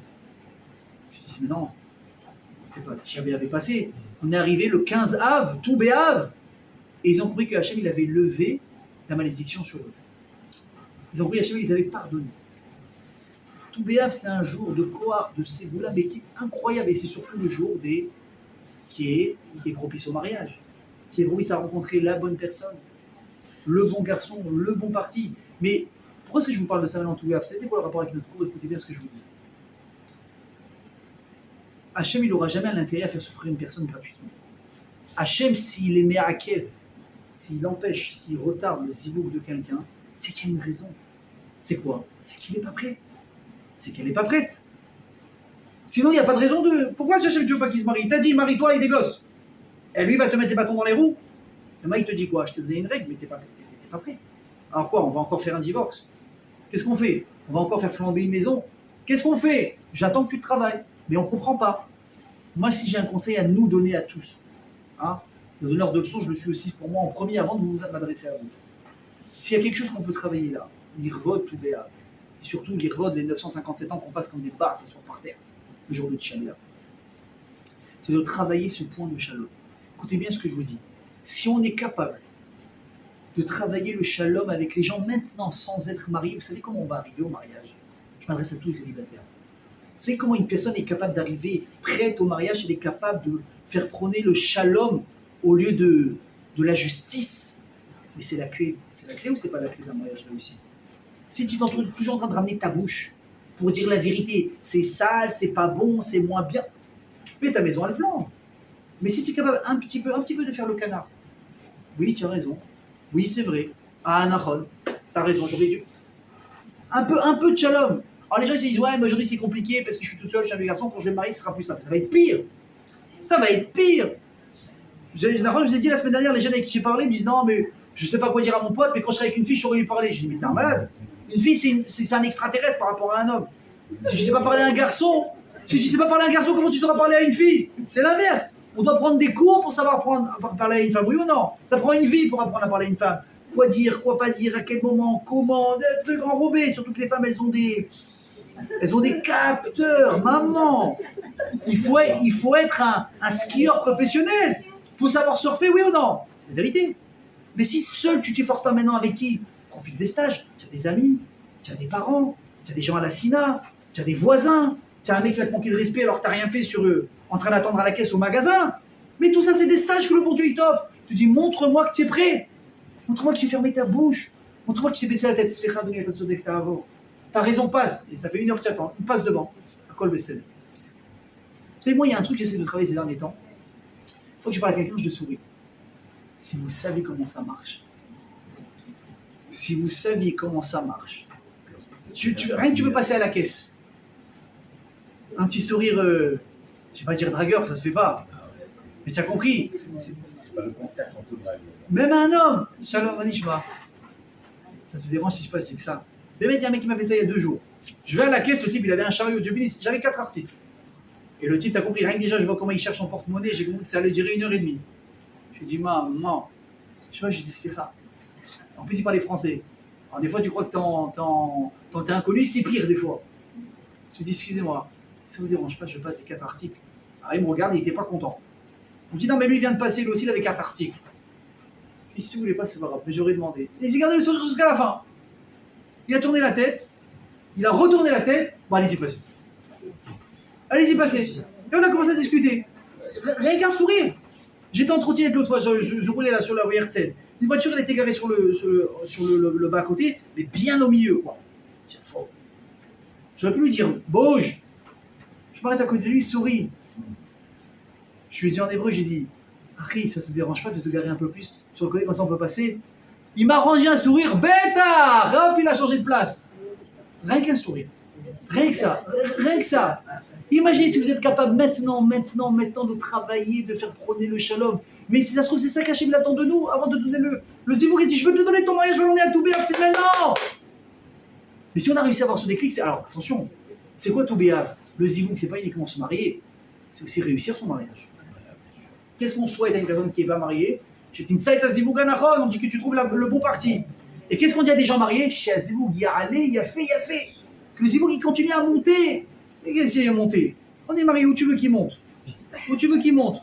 Je dis, mais non, c'est pas Tisha B'Av avait passé. On est arrivé le 15 Av, tout B'Av. Et ils ont compris que Hachem, il avait levé la malédiction sur eux. Ils ont compris que Hachem, ils avaient pardonné. Tout B'Av, c'est un jour de Kohar, de Ségoula, mais qui est incroyable. Et c'est surtout le jour qui est propice au mariage. Qui est propice à rencontrer la bonne personne. Le bon garçon, le bon parti. Mais pourquoi est-ce que je vous parle de ça maintenant tout B'Av? C'est quoi le rapport avec notre cours? Écoutez bien ce que je vous dis. Hachem, il n'aura jamais l'intérêt à faire souffrir une personne gratuitement. Hachem, s'il est me'akev, s'il empêche, s'il retarde le zibouk de quelqu'un, c'est qu'il y a une raison. C'est quoi? C'est qu'il n'est pas prêt. C'est qu'elle n'est pas prête. Sinon, il n'y a pas de raison de... Pourquoi Hachem ne veut pas qu'il se marie? Il t'a dit, marie-toi et des gosses. Et lui, il va te mettre les bâtons dans les roues. Et moi, il te dit quoi? Je te donnais une règle, mais tu n'es pas prêt. Alors quoi? On va encore faire un divorce. Qu'est-ce qu'on fait? On va encore faire flamber une maison. Qu'est-ce qu'on fait? J'attends que tu travailles. Mais on ne comprend pas. Moi, si j'ai un conseil à nous donner à tous, hein, le donneur de leçons, je le suis aussi pour moi en premier avant de vous m'adresser à vous. S'il y a quelque chose qu'on peut travailler là, l'Irvod, tout Béa, et surtout l'Irvod, les 957 ans qu'on passe comme des barres, s'asseoir par terre, le jour de Tisha B'Av, c'est de travailler ce point de shalom. Écoutez bien ce que je vous dis. Si on est capable de travailler le shalom avec les gens maintenant sans être marié, vous savez comment on va arriver au mariage? Je m'adresse à tous les célibataires. Vous savez comment une personne est capable d'arriver prête au mariage? Elle est capable de faire prôner le shalom au lieu de la justice. Mais c'est la clé. C'est la clé ou c'est pas la clé d'un mariage réussi? Si tu t'entends toujours en train de ramener ta bouche pour dire la vérité, c'est sale, c'est pas bon, c'est moins bien, mais ta maison elle flambe. Mais si tu es capable un petit peu de faire le canard, oui tu as raison, oui c'est vrai, ah Nahon, t'as raison, j'aurais dû. Un peu de shalom. Alors les gens ils se disent ouais mais aujourd'hui c'est compliqué parce que je suis tout seul, je suis un garçon, quand je vais me marier ce sera plus simple. Ça va être pire. Ça va être pire. Je vous ai dit la semaine dernière, les jeunes avec qui j'ai parlé me disent non, mais je sais pas quoi dire à mon pote, mais quand je serai avec une fille, je saurais lui parler. Je dis, mais t'es un malade. Une fille, c'est un extraterrestre par rapport à un homme. Si tu sais pas parler à un garçon, comment tu sauras parler à une fille? C'est l'inverse. On doit prendre des cours pour savoir parler à une femme, oui ou non? Ça prend une vie pour apprendre à parler à une femme. Quoi dire, quoi pas dire, à quel moment, comment, des trucs enrobés. Surtout que les femmes, elles ont des capteurs, maman. Il faut être un skieur professionnel. Il faut savoir surfer, oui ou non? C'est la vérité. Mais si seul tu t'efforces pas maintenant, avec qui? Profite des stages. Tu as des amis, tu as des parents, tu as des gens à la SINA, tu as des voisins, tu as un mec qui va te manquer de respect alors que tu n'as rien fait sur eux, en train d'attendre à la caisse au magasin. Mais tout ça, c'est des stages que le bon Dieu il t'offre. Tu dis, montre-moi que tu es prêt. Montre-moi que tu sais fermer ta bouche. Montre-moi que tu sais baisser la tête. Ta raison passe. Et ça fait 1 heure que tu attends. Il passe devant. À quoi le baisser? Vous savez, moi, il y a un truc que j'essaie de travailler ces derniers temps. Il faut que je parle à quelqu'un, je le souris. Si vous savez comment ça marche. Si vous saviez comment ça marche. Rien que tu peux passer à la caisse. Un petit sourire, je ne vais pas dire dragueur, ça se fait pas. Mais tu as compris. C'est pas le contraire quand on drague. Même un homme. Shalom, Anishma. Ça te dérange si je passe, c'est que ça. Il y a un mec qui m'a fait ça il y a 2 jours. Je vais à la caisse, le type, il avait un chariot, j'avais 4 articles. Et le type, t'as compris, rien que déjà, je vois comment il cherche son porte-monnaie, j'ai compris que ça allait durer 1h30. Je lui ai dit, maman, je lui ai dit, c'est ça. En plus, il parlait français. Alors, des fois, tu crois que t'es inconnu, c'est pire, des fois. Je lui ai dit, excusez-moi, ça vous dérange pas, je passe les 4 articles. Alors, il me regarde et il n'était pas content. Je me dis, non, mais lui, il vient de passer, lui aussi, il avait 4 articles. Puis, si vous voulez pas, c'est pas grave, mais j'aurais demandé. Et il a gardé le sourire jusqu'à la fin. Il a tourné la tête, il a retourné la tête, bon, allez-y, passez. Allez-y, passez. Et on a commencé à discuter. Rien qu'un sourire. J'étais en trottinette l'autre fois, je roulais là sur la rue Herzl. Une voiture, elle était garée sur le bas-côté, mais bien au milieu, quoi. Tiens, faux. J'aurais pu lui dire, bouge. Je m'arrête à côté de lui, il sourit. Je lui ai dit en hébreu, j'ai dit, Harry, ça te dérange pas de te garer un peu plus sur le côté, comme ça on peut passer? Il m'a rendu un sourire bêtard. Et hop, il a changé de place. Rien qu'un sourire. Rien que ça. Rien que ça. Imaginez si vous êtes capable maintenant de travailler, de faire prôner le shalom. Mais si ça se trouve, c'est ça qu'Hachem l'attend de nous avant de donner le zivouk. Il dit, je veux te donner ton mariage, je vais l'emmener à Toubéav, c'est maintenant. Mais si on a réussi à avoir ce déclic, c'est... Alors, attention, c'est quoi Toubéav? Le zivouk, c'est pas uniquement se marier, c'est aussi réussir son mariage. Qu'est-ce qu'on souhaite à une personne qui n'est pas mariée? On dit que tu trouves le bon parti. Et qu'est-ce qu'on dit à des gens mariés? Chez Zivouk, il y a allé, il y a fait. Que le Zivouk, il continue à monter. Et qu'est-ce qu'il a monté? On est marié, où tu veux qu'il monte? Où tu veux qu'il monte?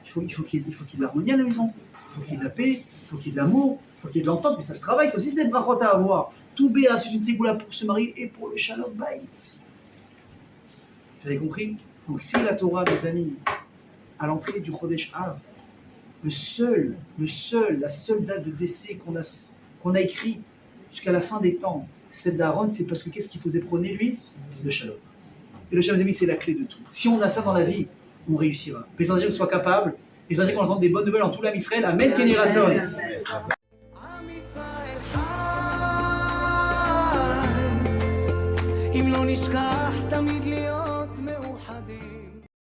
Il faut qu'il y ait de l'harmonie à la maison. Il faut qu'il y ait de la paix, il faut qu'il y ait de l'amour, il faut qu'il y ait de l'entente, mais ça se travaille, ça aussi c'est des brachot à avoir. Tout béa, c'est une ségoula pour se marier et pour le shalom baït. Vous avez compris? Donc c'est la Torah, mes amis, à l'entrée du Chodesh Av. La seule date de décès qu'on a écrite jusqu'à la fin des temps, c'est celle d'Aaron, c'est parce que qu'est-ce qu'il faisait prôner lui? Le shalom. Et le shalom, mes amis, c'est la clé de tout. Si on a ça dans la vie, on réussira. Les Indiens soient capables, les Indiens qu'on entende des bonnes nouvelles en tout l'âme Israël. Amen, Kenny Ratzon. אם לא נשכח תמיד להיות